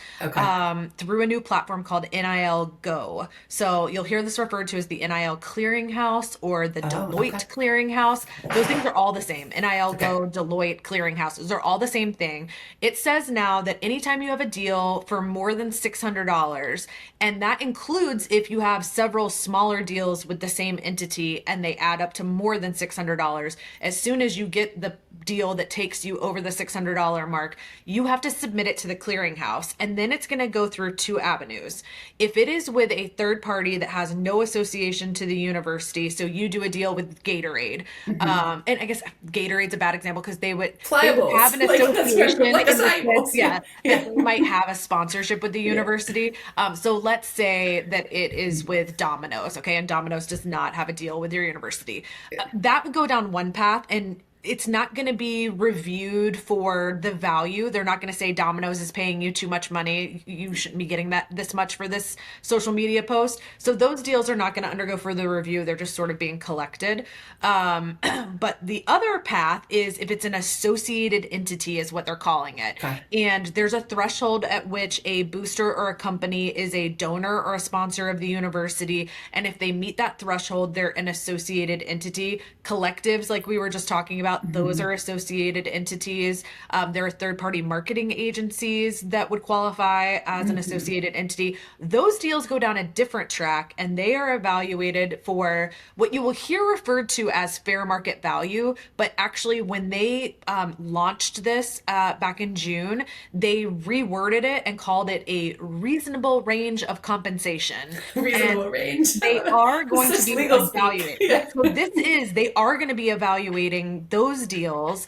[SPEAKER 2] through a new platform called NIL Go. So you'll hear this referred to as the NIL Clearinghouse or the Deloitte Clearinghouse. Those things are all the same. NIL Go, Deloitte Clearinghouses are all the same thing. It says now that anytime you have a deal for more than $600, and that includes if you have several smaller deals with the same entity and they add up to more than $600, as soon as you get the deal that takes you over the $600 mark, you have to submit it to the clearinghouse. And then it's going to go through two avenues. If it is with a third party that has no association to the university, so you do a deal with Gatorade, and I guess Gatorade's a bad example because they would have an association,
[SPEAKER 1] like
[SPEAKER 2] in
[SPEAKER 1] a
[SPEAKER 2] the sense,
[SPEAKER 1] yeah.
[SPEAKER 2] that they might have a sponsorship with the university. So let's say that it is with Domino's, okay, and Domino's does not have a deal with your university. That would go down one path, and it's not going to be reviewed for the value. They're not going to say Domino's is paying you too much money. You shouldn't be getting this much for this social media post. So those deals are not going to undergo further review. They're just sort of being collected. But the other path is if it's an associated entity is what they're calling it.
[SPEAKER 1] Okay.
[SPEAKER 2] And there's a threshold at which a booster or a company is a donor or a sponsor of the university. And if they meet that threshold, they're an associated entity. Collectives, like we were just talking about, those are associated entities. There are third-party marketing agencies that would qualify as an associated entity. Those deals go down a different track, and they are evaluated for what you will hear referred to as fair market value. But actually, when they launched this back in June, they reworded it and called it a reasonable range of compensation.
[SPEAKER 1] Reasonable range.
[SPEAKER 2] They are going to be
[SPEAKER 1] evaluating.
[SPEAKER 2] Yeah. So they are going to be evaluating those deals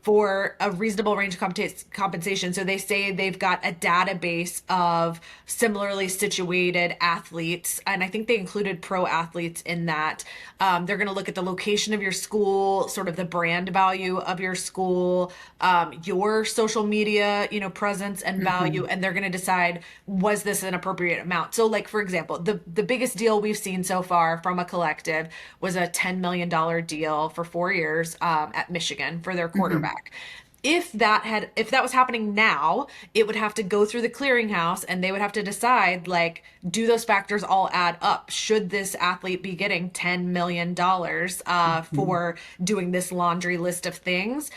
[SPEAKER 2] for a reasonable range of compensation. So they say they've got a database of similarly situated athletes, and I think they included pro athletes in that. They're going to look at the location of your school, sort of the brand value of your school, your social media, presence and value, and they're going to decide, was this an appropriate amount? So like, for example, the biggest deal we've seen so far from a collective was a $10 million deal for 4 years at Michigan for their quarterback. If that was happening now, it would have to go through the clearinghouse and they would have to decide, like, do those factors all add up? Should this athlete be getting $10 million for doing this laundry list of things?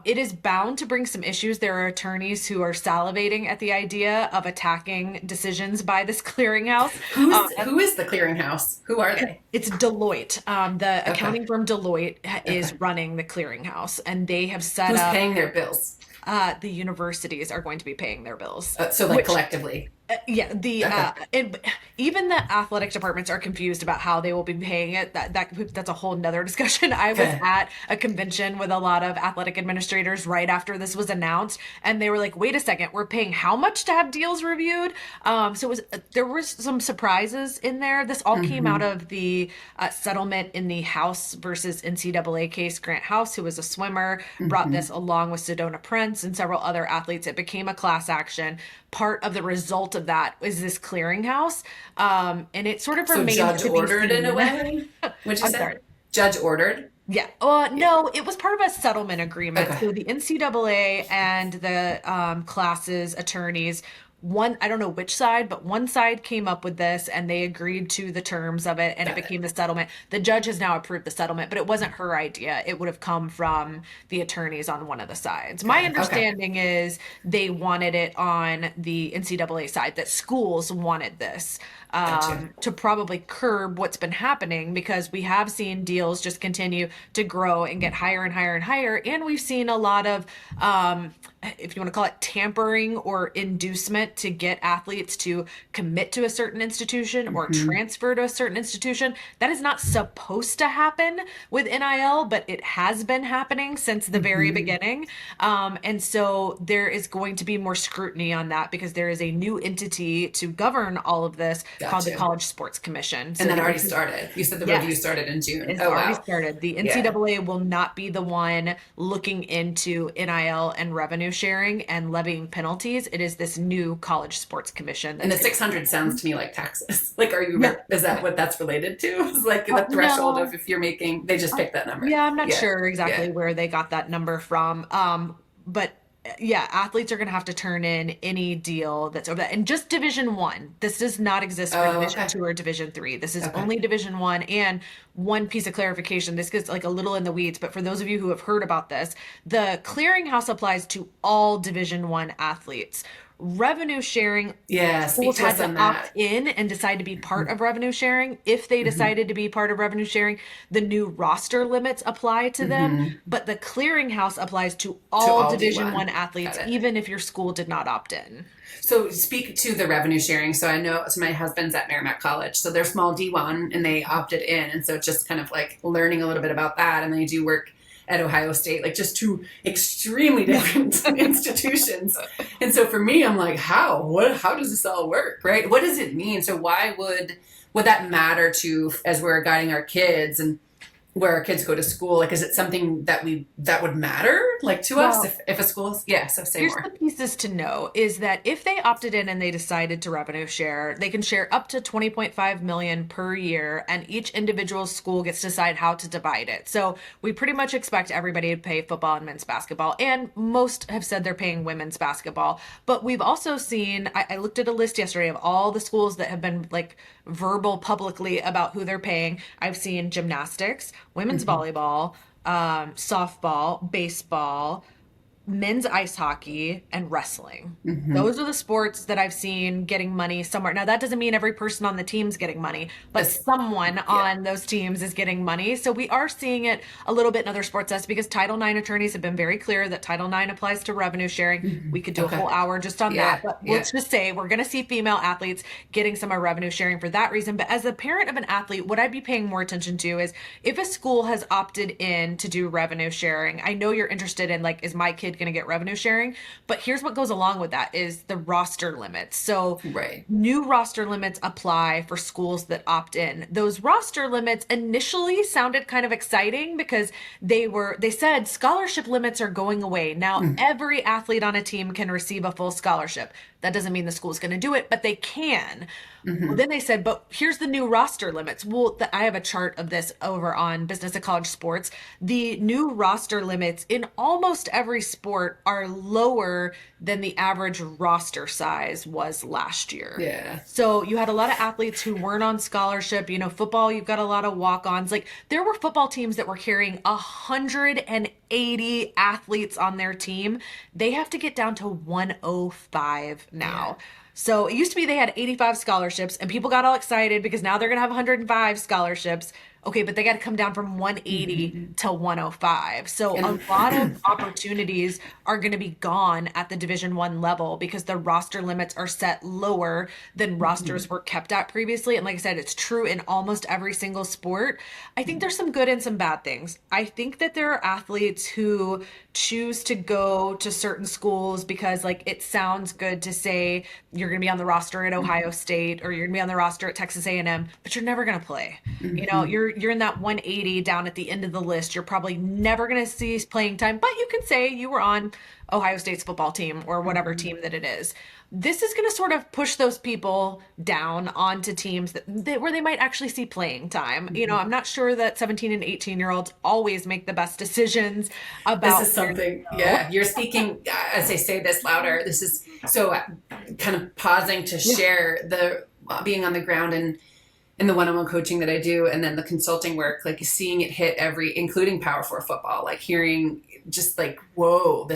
[SPEAKER 2] It is bound to bring some issues. There are attorneys who are salivating at the idea of attacking decisions by this clearinghouse.
[SPEAKER 1] Who is the clearinghouse? Who are they?
[SPEAKER 2] It's Deloitte. The accounting firm Deloitte is running the clearinghouse, and they have set
[SPEAKER 1] Who's
[SPEAKER 2] up.
[SPEAKER 1] paying their bills?
[SPEAKER 2] The universities are going to be paying their bills.
[SPEAKER 1] Collectively.
[SPEAKER 2] And even the athletic departments are confused about how they will be paying it. That's a whole nother discussion. I was at a convention with a lot of athletic administrators right after this was announced, and they were like, "Wait a second, we're paying how much to have deals reviewed?" So there were some surprises in there. This all came out of the settlement in the House versus NCAA case. Grant House, who was a swimmer, brought this along with Sedona Prince and several other athletes. It became a class action. Part of the result of that is this clearinghouse, and it sort of remains
[SPEAKER 1] judge
[SPEAKER 2] to be
[SPEAKER 1] ordered
[SPEAKER 2] seen.
[SPEAKER 1] in a way. What'd you say?
[SPEAKER 2] Sorry.
[SPEAKER 1] Judge ordered.
[SPEAKER 2] Yeah. No, it was part of a settlement agreement. So the NCAA and the classes attorneys, I don't know which side, but one side came up with this and they agreed to the terms of it, and it became the settlement. The judge has now approved the settlement, but it wasn't her idea. It would have come from the attorneys on one of the sides. My understanding is they wanted it on the NCAA side, that schools wanted this. To probably curb what's been happening, because we have seen deals just continue to grow and get higher and higher and higher. And we've seen a lot of, if you want to call it tampering or inducement to get athletes to commit to a certain institution or transfer to a certain institution. That is not supposed to happen with NIL, but it has been happening since the very beginning. And so there is going to be more scrutiny on that, because there is a new entity to govern all of this called the College Sports Commission.
[SPEAKER 1] So and that already started. You said the review started in June.
[SPEAKER 2] It's already started. The NCAA will not be the one looking into NIL and revenue sharing and levying penalties. It is this new College Sports Commission.
[SPEAKER 1] And the 600 sounds to me like taxes. Like, is that what that's related to? It's like the threshold of, if you're making, they just pick that number.
[SPEAKER 2] Yeah, I'm not sure exactly where they got that number from. But yeah, athletes are going to have to turn in any deal that's over that. And just Division 1. This does not exist for
[SPEAKER 1] Oh,
[SPEAKER 2] Division 2
[SPEAKER 1] okay.
[SPEAKER 2] or Division 3. This is
[SPEAKER 1] Okay.
[SPEAKER 2] only Division 1. And one piece of clarification, this gets like a little in the weeds, but for those of you who have heard about this, the clearinghouse applies to all Division 1 athletes. Revenue sharing,
[SPEAKER 1] Yeah, speak
[SPEAKER 2] schools
[SPEAKER 1] to
[SPEAKER 2] had
[SPEAKER 1] us
[SPEAKER 2] to
[SPEAKER 1] on
[SPEAKER 2] opt
[SPEAKER 1] that.
[SPEAKER 2] in and decide to be part of revenue sharing. If they
[SPEAKER 1] Hmm.
[SPEAKER 2] decided to be part of revenue sharing, the new roster limits apply to them,
[SPEAKER 1] Hmm.
[SPEAKER 2] but the clearinghouse applies to
[SPEAKER 1] To
[SPEAKER 2] all
[SPEAKER 1] all
[SPEAKER 2] Division 1
[SPEAKER 1] D1. Got
[SPEAKER 2] athletes,
[SPEAKER 1] it.
[SPEAKER 2] even if your school did not opt in.
[SPEAKER 1] So speak to the revenue sharing. So I know, so my husband's at Merrimack College, so they're small D1 and they opted in. And so it's just kind of like learning a little bit about that. And then you do work at Ohio State, like just two extremely
[SPEAKER 2] Yeah.
[SPEAKER 1] different institutions. And so for me, I'm like, how does this all work? Right? What does it mean? So why would that matter to, as we're guiding our kids and where our kids go to school? Like, is it something that would matter like to us
[SPEAKER 2] Well,
[SPEAKER 1] if a school, yeah, so say
[SPEAKER 2] here's the
[SPEAKER 1] more.
[SPEAKER 2] pieces to know is that if they opted in and they decided to revenue share, they can share up to 20.5 million per year, and each individual school gets to decide how to divide it. So we pretty much expect everybody to pay football and men's basketball, and most have said they're paying women's basketball. But we've also seen, I looked at a list yesterday of all the schools that have been like verbal publicly about who they're paying. I've seen gymnastics, women's
[SPEAKER 1] Mm-hmm.
[SPEAKER 2] volleyball, softball, baseball, men's ice hockey, and wrestling.
[SPEAKER 1] Mm-hmm.
[SPEAKER 2] Those are the sports that I've seen getting money somewhere. Now, that doesn't mean every person on the team's getting money, but
[SPEAKER 1] This,
[SPEAKER 2] someone
[SPEAKER 1] yeah.
[SPEAKER 2] on those teams is getting money. So we are seeing it a little bit in other sports. That's because Title IX attorneys have been very clear that Title IX applies to revenue sharing.
[SPEAKER 1] Mm-hmm.
[SPEAKER 2] We could do a
[SPEAKER 1] Okay.
[SPEAKER 2] whole hour just on that,
[SPEAKER 1] Yeah.
[SPEAKER 2] but
[SPEAKER 1] Yeah.
[SPEAKER 2] let's just say we're going to see female athletes getting some of revenue sharing for that reason. But as a parent of an athlete, what I'd be paying more attention to is if a school has opted in to do revenue sharing. I know you're interested in like, is my kid going to get revenue sharing? But here's what goes along with that is the roster limits. So
[SPEAKER 1] Right.
[SPEAKER 2] new roster limits apply for schools that opt in. Those roster limits initially sounded kind of exciting because they said scholarship limits are going away. Now
[SPEAKER 1] Mm.
[SPEAKER 2] every athlete on a team can receive a full scholarship. That doesn't mean the school's going to do it, but they can. Well,
[SPEAKER 1] Mm-hmm.
[SPEAKER 2] then they said, but here's the new roster limits. Well, I have a chart of this over on Business at College Sports. The new roster limits in almost every sport are lower than the average roster size was last year.
[SPEAKER 1] Yeah.
[SPEAKER 2] So you had a lot of athletes who weren't on scholarship. You know, football, you've got a lot of walk-ons. Like there were football teams that were carrying 180 athletes on their team. They have to get down to 105
[SPEAKER 1] Yeah.
[SPEAKER 2] now. So it used to be they had 85 scholarships and people got all excited because now they're going to have 105 scholarships. Okay, but they got to come down from 180
[SPEAKER 1] Mm-hmm.
[SPEAKER 2] to 105. So a
[SPEAKER 1] And
[SPEAKER 2] lot of opportunities are going to be gone at the Division 1 level because the roster limits are set lower than
[SPEAKER 1] mm-hmm.
[SPEAKER 2] rosters were kept at previously. And like I said, it's true in almost every single sport. I think there's some good and some bad things. I think that there are athletes who choose to go to certain schools because like it sounds good to say you're going to be on the roster at Ohio State or you're going to be on the roster at Texas A&M, but you're never going to play. You know,
[SPEAKER 1] Mm-hmm.
[SPEAKER 2] you're in that 180 down at the end of the list. You're probably never going to see playing time, but you can say you were on Ohio State's football team or whatever
[SPEAKER 1] Mm-hmm.
[SPEAKER 2] team that it is. This is going to sort of push those people down onto teams that where they might actually see playing time. You know,
[SPEAKER 1] Mm-hmm.
[SPEAKER 2] I'm not sure that 17 and 18-year-olds always make the best decisions
[SPEAKER 1] This
[SPEAKER 2] about
[SPEAKER 1] is
[SPEAKER 2] where
[SPEAKER 1] something,
[SPEAKER 2] to go.
[SPEAKER 1] yeah, you're speaking, as I say this louder, this is so kind of pausing to
[SPEAKER 2] Yeah.
[SPEAKER 1] share the being on the ground and in the one-on-one coaching that I do, and then the consulting work, like seeing it hit every, including Power Four football, like hearing just like, whoa,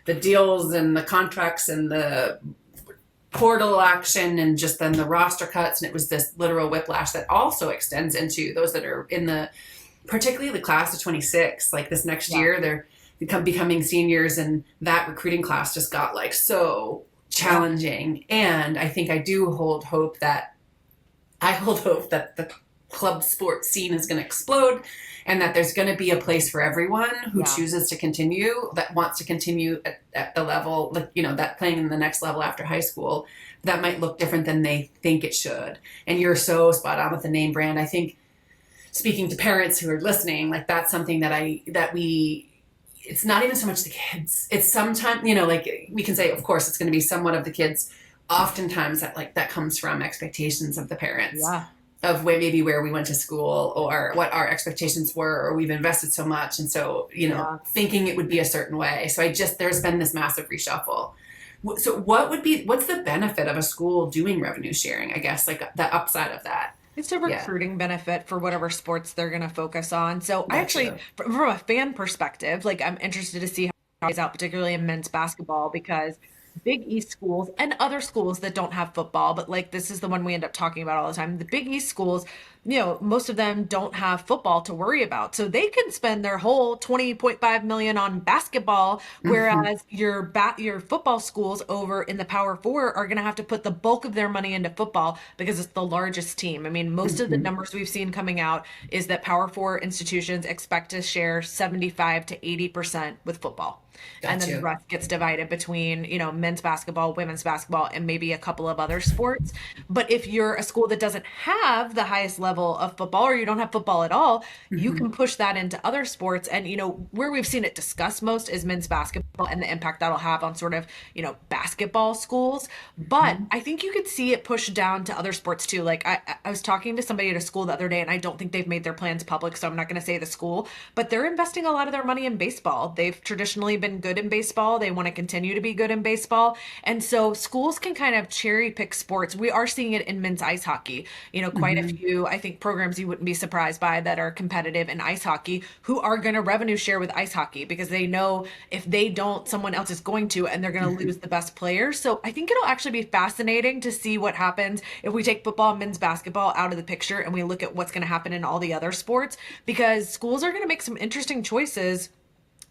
[SPEAKER 1] the deals and the contracts and the portal action and just then the roster cuts. And it was this literal whiplash that also extends into those that are in the, particularly the class of 26, like this next
[SPEAKER 2] Yeah.
[SPEAKER 1] year, they're becoming seniors, and that recruiting class just got like so
[SPEAKER 2] Yeah.
[SPEAKER 1] challenging. And I think I hold hope that the club sports scene is going to explode and that there's going to be a place for everyone who
[SPEAKER 2] Yeah.
[SPEAKER 1] chooses to continue, that wants to continue at the level, like, you know, that playing in the next level after high school, that might look different than they think it should. And you're so spot on with the name brand. I think speaking to parents who are listening, like that's something it's not even so much the kids. It's sometimes, you know, like we can say, of course, it's going to be somewhat of the kids. Oftentimes that comes from expectations of the parents.
[SPEAKER 2] Yeah.
[SPEAKER 1] of where we went to school or what our expectations were, or we've invested so much. And so,
[SPEAKER 2] Yeah.
[SPEAKER 1] thinking it would be a certain way. So there's been this massive reshuffle. So what's the benefit of a school doing revenue sharing? I guess like the upside of that.
[SPEAKER 2] It's a
[SPEAKER 1] Yeah,
[SPEAKER 2] recruiting benefit for whatever sports they're going to focus on. So I
[SPEAKER 1] got
[SPEAKER 2] actually,
[SPEAKER 1] you.
[SPEAKER 2] from a fan perspective, like I'm interested to see how it plays out, particularly in men's basketball, because Big East schools and other schools that don't have football, but like this is the one we end up talking about all the time. The Big East schools, most of them don't have football to worry about. So they can spend their whole 20.5 million on basketball,
[SPEAKER 1] Hmm.
[SPEAKER 2] whereas your football schools over in the Power 4 are going to have to put the bulk of their money into football because it's the largest team. I mean, most of the
[SPEAKER 1] Hmm.
[SPEAKER 2] numbers we've seen coming out is that Power 4 institutions expect to share 75 to 80% with football. And
[SPEAKER 1] Got
[SPEAKER 2] then the
[SPEAKER 1] you.
[SPEAKER 2] rest gets divided between, men's basketball, women's basketball, and maybe a couple of other sports. But if you're a school that doesn't have the highest level of football, or you don't have football at all, you
[SPEAKER 1] Hmm.
[SPEAKER 2] can push that into other sports. And, where we've seen it discussed most is men's basketball and the impact that'll have on sort of, basketball schools. But
[SPEAKER 1] Hmm.
[SPEAKER 2] I think you could see it pushed down to other sports too. Like I was talking to somebody at a school the other day, and I don't think they've made their plans public, so I'm not going to say the school, but they're investing a lot of their money in baseball. They've traditionally been good in baseball. They want to continue to be good in baseball. And so schools can kind of cherry pick sports. We are seeing it in men's ice hockey. Quite a
[SPEAKER 1] Hmm.
[SPEAKER 2] few, I think, programs you wouldn't be surprised by that are competitive in ice hockey who are going to revenue share with ice hockey because they know if they don't, someone else is going to, and they're going to
[SPEAKER 1] Hmm.
[SPEAKER 2] lose the best players. So I think it'll actually be fascinating to see what happens if we take football and men's basketball out of the picture and we look at what's going to happen in all the other sports because schools are going to make some interesting choices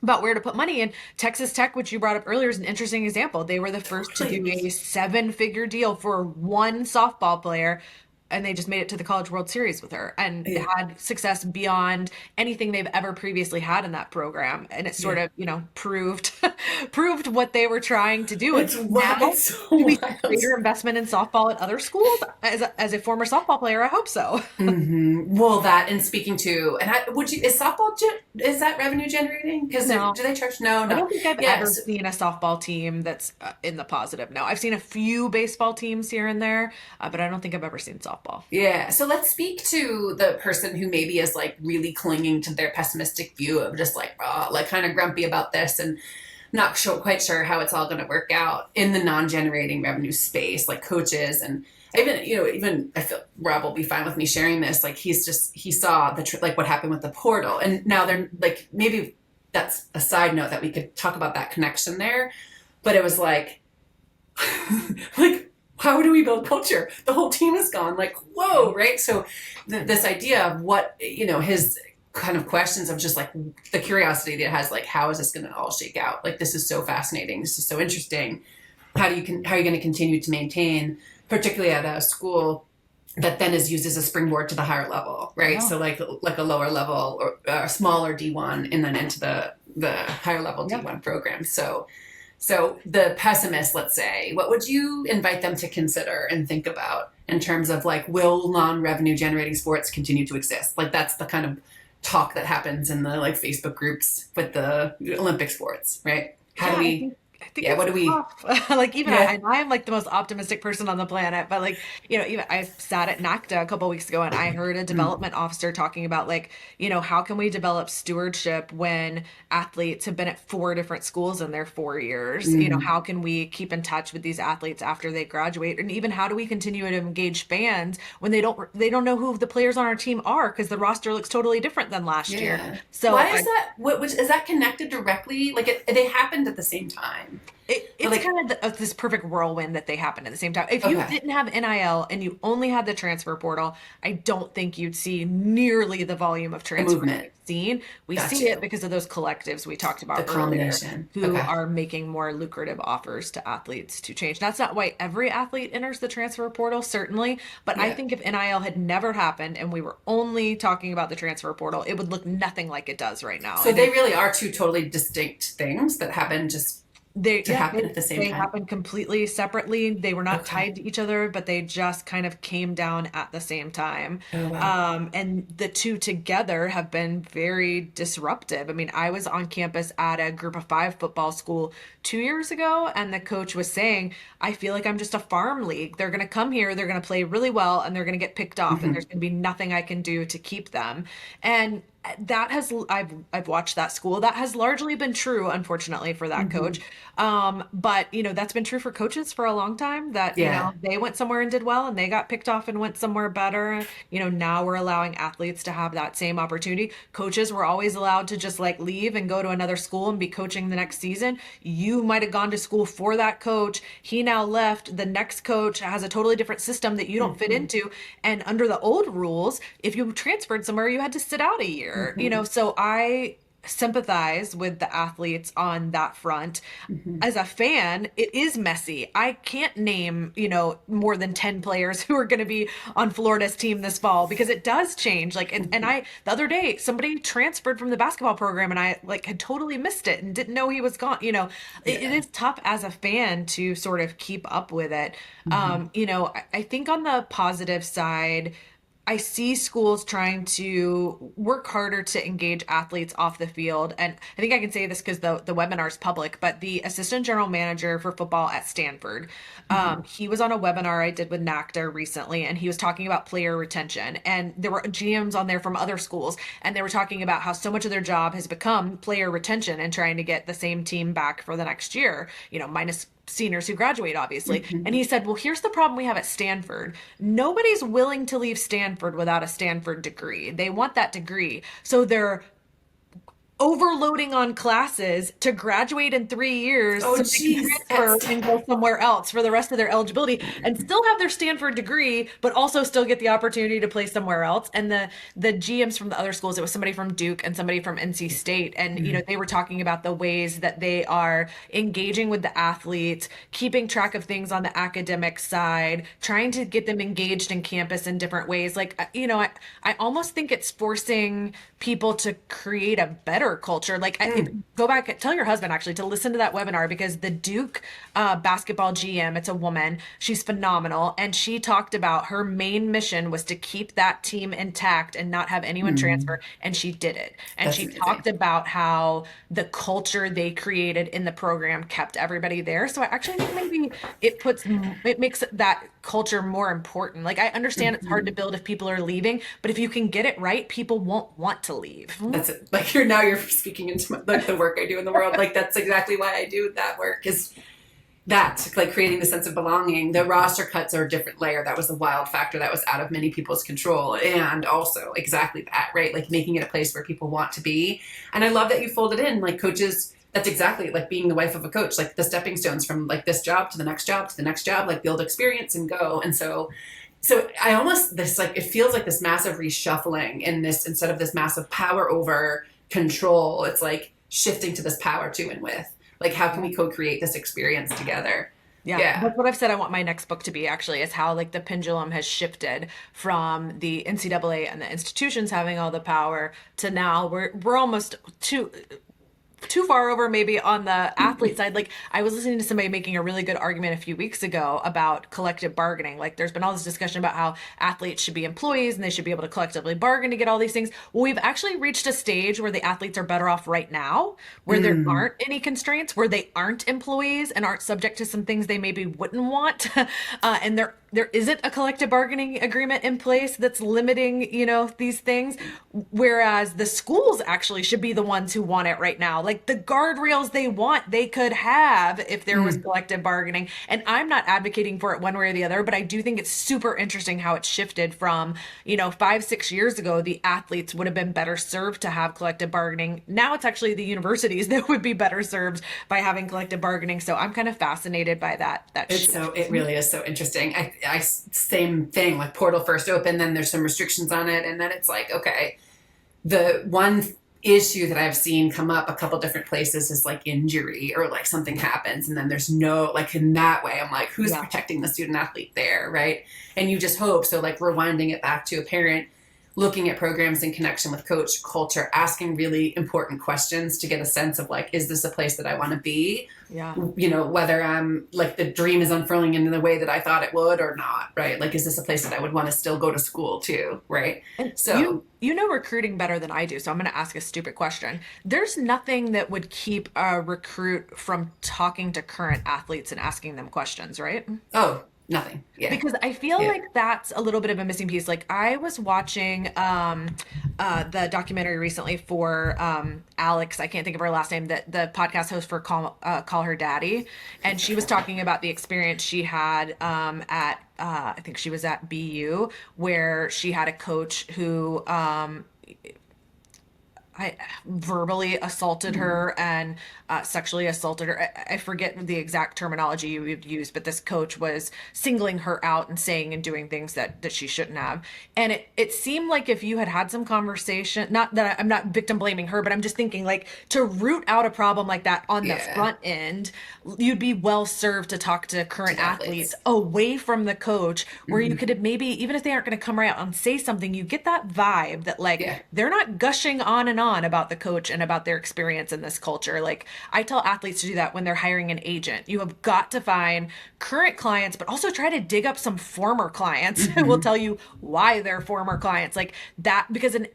[SPEAKER 2] about where to put money in. Texas Tech, which you brought up earlier, is an interesting example. They were the first to do
[SPEAKER 1] Totally.
[SPEAKER 2] a seven-figure deal for one softball player, and they just made it to the College World Series with her and
[SPEAKER 1] Yeah.
[SPEAKER 2] had success beyond anything they've ever previously had in that program. And it sort
[SPEAKER 1] Yeah.
[SPEAKER 2] of, proved proved what they were trying to do. And
[SPEAKER 1] It's
[SPEAKER 2] so
[SPEAKER 1] wild.
[SPEAKER 2] now,
[SPEAKER 1] It's so
[SPEAKER 2] do we see
[SPEAKER 1] wild.
[SPEAKER 2] greater investment in softball at other schools? As a former softball player, I hope so.
[SPEAKER 1] Well, that and speaking to, and would you, is is that revenue generating? Because
[SPEAKER 2] No.
[SPEAKER 1] do they charge? No,
[SPEAKER 2] I
[SPEAKER 1] no.
[SPEAKER 2] don't think I've ever
[SPEAKER 1] Yes.
[SPEAKER 2] seen a softball team that's in the positive. No, I've seen a few baseball teams here and there, but I don't think I've ever seen softball.
[SPEAKER 1] Yeah. So let's speak to the person who maybe is like really clinging to their pessimistic view of just like, like kind of grumpy about this and not quite sure how it's all going to work out in the non-generating revenue space, like coaches and even I feel Rob will be fine with me sharing this. Like he saw like what happened with the portal, and now they're like maybe that's a side note that we could talk about that connection there. But it was like, like how do we build culture? The whole team is gone. Like whoa, right? So this idea of what his kind of questions of just like the curiosity that it has, like how is this going to all shake out? Like this is so fascinating. This is so interesting. How are you going to continue to maintain, particularly at a school that then is used as a springboard to the higher level, right?
[SPEAKER 2] Yeah.
[SPEAKER 1] So like a lower level or a smaller D1 and then into the higher level
[SPEAKER 2] Yeah.
[SPEAKER 1] D1 program. So the pessimists, let's say, what would you invite them to consider and think about in terms of like, will non-revenue generating sports continue to exist? Like that's the kind of talk that happens in the like Facebook groups with the Olympic sports, right? How
[SPEAKER 2] Yeah,
[SPEAKER 1] do we,
[SPEAKER 2] I think
[SPEAKER 1] yeah,
[SPEAKER 2] it's
[SPEAKER 1] what do we,
[SPEAKER 2] tough. Like even
[SPEAKER 1] yeah.
[SPEAKER 2] and I am like the most optimistic person on the planet, but like, even I sat at NACDA a couple weeks ago and I heard a
[SPEAKER 1] Mm,
[SPEAKER 2] development officer talking about like, how can we develop stewardship when athletes have been at four different schools in their 4 years?
[SPEAKER 1] mm,
[SPEAKER 2] How can we keep in touch with these athletes after they graduate? And even how do we continue to engage fans when they don't know who the players on our team are because the roster looks totally different than last year.
[SPEAKER 1] yeah.
[SPEAKER 2] So
[SPEAKER 1] Why is that? Is that connected directly? Like they happened at the same time, but
[SPEAKER 2] it's
[SPEAKER 1] like,
[SPEAKER 2] kind of this perfect whirlwind that they happen at the same time. If you
[SPEAKER 1] okay,
[SPEAKER 2] didn't have NIL and you only had the transfer portal, I don't think you'd see nearly the volume of
[SPEAKER 1] the
[SPEAKER 2] transfer
[SPEAKER 1] movement.
[SPEAKER 2] we've seen. We
[SPEAKER 1] Got
[SPEAKER 2] see it
[SPEAKER 1] you.
[SPEAKER 2] because of those collectives we talked
[SPEAKER 1] The
[SPEAKER 2] about earlier
[SPEAKER 1] combination.
[SPEAKER 2] who
[SPEAKER 1] Okay.
[SPEAKER 2] are making more lucrative offers to athletes to change. That's not why every athlete enters the transfer portal, certainly, but I
[SPEAKER 1] Yeah.
[SPEAKER 2] think if NIL had never happened and we were only talking about the transfer portal, it would look nothing like it does right now.
[SPEAKER 1] So
[SPEAKER 2] It
[SPEAKER 1] they
[SPEAKER 2] is
[SPEAKER 1] really are two totally distinct things that happen just to happen at the same
[SPEAKER 2] They
[SPEAKER 1] time?
[SPEAKER 2] happened completely separately. They were not
[SPEAKER 1] Okay.
[SPEAKER 2] tied to each other, but they just kind of came down at the same time.
[SPEAKER 1] Oh, wow.
[SPEAKER 2] And the two together have been very disruptive. I mean, I was on campus at a group of five football school 2 years ago, and the coach was saying, I feel like I'm just a farm league. They're going to come here, they're going to play really well, and they're going to get picked off, and there's
[SPEAKER 1] Hmm.
[SPEAKER 2] going to be nothing I can do to keep them. And that has I've watched that school. That has largely been true, unfortunately, for that coach.
[SPEAKER 1] Hmm.
[SPEAKER 2] But that's been true for coaches for a long time, that
[SPEAKER 1] Yeah.
[SPEAKER 2] they went somewhere and did well and they got picked off and went somewhere better. Now we're allowing athletes to have that same opportunity. Coaches were always allowed to just like leave and go to another school and be coaching the next season. You might have gone to school for that coach. He now left. The next coach has a totally different system that you don't fit
[SPEAKER 1] Hmm.
[SPEAKER 2] into. And under the old rules, if you transferred somewhere, you had to sit out a year.
[SPEAKER 1] Hmm.
[SPEAKER 2] So I sympathize with the athletes on that front.
[SPEAKER 1] Hmm.
[SPEAKER 2] As a fan, it is messy. I can't name, more than 10 players who are going to be on Florida's team this fall, because it does change. Like, and
[SPEAKER 1] Hmm.
[SPEAKER 2] I, the other day, somebody transferred from the basketball program and I like had totally missed it and didn't know he was gone. It
[SPEAKER 1] Yeah.
[SPEAKER 2] is tough as a fan to sort of keep up with it.
[SPEAKER 1] Hmm.
[SPEAKER 2] I think on the positive side, I see schools trying to work harder to engage athletes off the field. And I think I can say this because the webinar is public, but the assistant general manager for football at Stanford,
[SPEAKER 1] Hmm.
[SPEAKER 2] he was on a webinar I did with NACTA recently, and he was talking about player retention. And there were GMs on there from other schools, and they were talking about how so much of their job has become player retention and trying to get the same team back for the next year, minus seniors who graduate, obviously. And
[SPEAKER 1] Hmm.
[SPEAKER 2] he said, well, here's the problem we have at Stanford. Nobody's willing to leave Stanford without a Stanford degree. They want that degree. So they're overloading on classes to graduate in 3 years
[SPEAKER 1] Oh,
[SPEAKER 2] so they can
[SPEAKER 1] geez.
[SPEAKER 2] transfer and go somewhere else for the rest of their eligibility and still have their Stanford degree, but also still get the opportunity to play somewhere else. And the GMs from the other schools, it was somebody from Duke and somebody from NC State, and they were talking about the ways that they are engaging with the athletes, keeping track of things on the academic side, trying to get them engaged in campus in different ways. Like, I almost think it's forcing people to create a better culture. Like, if
[SPEAKER 1] Mm.
[SPEAKER 2] go back, tell your husband actually to listen to that webinar, because the Duke basketball GM, it's a woman, she's phenomenal, and she talked about her main mission was to keep that team intact and not have anyone transfer,
[SPEAKER 1] Mm.
[SPEAKER 2] and she did it. And
[SPEAKER 1] That's
[SPEAKER 2] she
[SPEAKER 1] amazing.
[SPEAKER 2] talked about how the culture they created in the program kept everybody there. So I actually think maybe it makes that culture more important. Like, I understand it's hard to
[SPEAKER 1] Hmm.
[SPEAKER 2] build if people are leaving, but if you can get it right, people won't want to leave.
[SPEAKER 1] That's it. Like you're speaking into like the work I do in the world. Like that's exactly why I do that work, is that like creating the sense of belonging. The roster cuts are a different layer. That was a wild factor that was out of many people's control. And also exactly that, right? Like making it a place where people want to be. And I love that you folded in like coaches. That's exactly like being the wife of a coach, like the stepping stones from like this job to the next job to the next job, like build experience and go. And so I almost this like it feels like this massive reshuffling in this, instead of this massive power over control, it's like shifting to this power to and with. Like how can we co-create this experience together?
[SPEAKER 2] Yeah,
[SPEAKER 1] Yeah.
[SPEAKER 2] that's what I've said I want my next book to be, actually, is how like the pendulum has shifted from the NCAA and the institutions having all the power to now we're almost too far over maybe on the athlete side. Like, I was listening to somebody making a really good argument a few weeks ago about collective bargaining. Like, there's been all this discussion about how athletes should be employees and they should be able to collectively bargain to get all these things. Well, we've actually reached a stage where the athletes are better off right now, where there
[SPEAKER 1] Mm.
[SPEAKER 2] aren't any constraints, where they aren't employees and aren't subject to some things they maybe wouldn't want. And there isn't a collective bargaining agreement in place that's limiting, these things. Whereas the schools actually should be the ones who want it right now. Like, the guardrails they want, they could have if there was
[SPEAKER 1] Mm.
[SPEAKER 2] collective bargaining. And I'm not advocating for it one way or the other, but I do think it's super interesting how it's shifted from, 5, 6 years ago, the athletes would have been better served to have collective bargaining. Now it's actually the universities that would be better served by having collective bargaining. So I'm kind of fascinated by that shift.
[SPEAKER 1] It really is so interesting. Same thing, like portal first open, then there's some restrictions on it. And then it's like, okay, the one issue that I've seen come up a couple different places is like injury or like something happens. And then there's no, like in that way, I'm like, who's
[SPEAKER 2] Yeah.
[SPEAKER 1] protecting the student athlete there? Right. And you just hope. So like rewinding it back to a parent, looking at programs in connection with coach culture, asking really important questions to get a sense of like, is this a place that I want to be?
[SPEAKER 2] Yeah.
[SPEAKER 1] Whether I'm like the dream is unfurling in the way that I thought it would or not, right? Like, is this a place that I would want to still go to school to, right?
[SPEAKER 2] And
[SPEAKER 1] So
[SPEAKER 2] you know recruiting better than I do, so I'm going to ask a stupid question. There's nothing that would keep a recruit from talking to current athletes and asking them questions, right?
[SPEAKER 1] oh, nothing. Yeah.
[SPEAKER 2] Because I feel
[SPEAKER 1] Yeah.
[SPEAKER 2] like that's a little bit of a missing piece. Like I was watching the documentary recently for Alex, I can't think of her last name, that the podcast host for Call Her Daddy, and she was talking about the experience she had at I think she was at BU, where she had a coach who I verbally assaulted her and sexually assaulted her. I forget the exact terminology you would use, but this coach was singling her out and saying and doing things that she shouldn't have. And it seemed like if you had had some conversation, not that I'm not victim blaming her, but I'm just thinking like to root out a problem like that on the
[SPEAKER 1] Yeah.
[SPEAKER 2] front end, you'd be well served to talk to current
[SPEAKER 1] Athletes.
[SPEAKER 2] athletes away from the coach, where you could have maybe, even if they aren't going to come right out and say something, you get that vibe that like
[SPEAKER 1] Yeah.
[SPEAKER 2] they're not gushing on and on about the coach and about their experience in this culture. Like I tell athletes to do that when they're hiring an agent. You have got to find current clients, but also try to dig up some former clients who will tell you why they're former clients. Like that, because an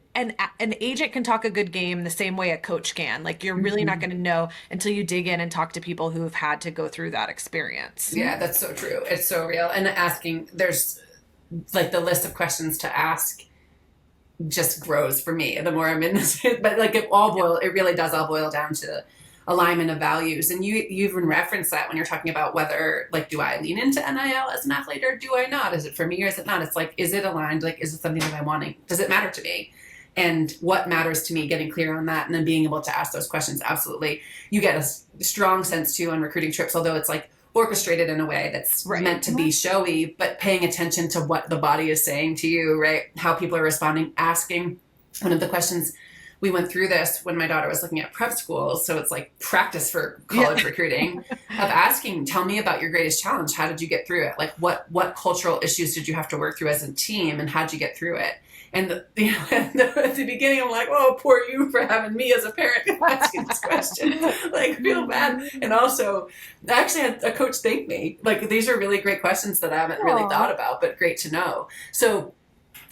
[SPEAKER 2] agent can talk a good game the same way a coach can. Like you're really not going to know until you dig in and talk to people who have had to go through that experience.
[SPEAKER 1] Yeah, that's so true. It's so real. And asking, there's like the list of questions to ask just grows for me the more I'm in this. But like it really does all boil down to alignment of values. And you even reference that when you're talking about whether like, do I lean into NIL as an athlete or do I not? Is it for me or is it not? It's like, is it aligned? Like, is it something that I'm wanting? Does it matter to me? And what matters to me, getting clear on that and then being able to ask those questions. Absolutely. You get a strong sense too on recruiting trips, although it's like orchestrated in a way that's
[SPEAKER 2] Right.
[SPEAKER 1] meant to be showy, but paying attention to what the body is saying to you, right? How people are responding, asking. One of the questions we went through this when my daughter was looking at prep schools, so it's like practice for college recruiting, of asking, tell me about your greatest challenge. How did you get through it? Like what cultural issues did you have to work through as a team and how'd you get through it? And at the beginning, I'm like, oh, poor you for having me as a parent asking this question. Like, feel bad. And also, I actually had a coach thank me. Like, these are really great questions that I haven't really thought about, but great to know. So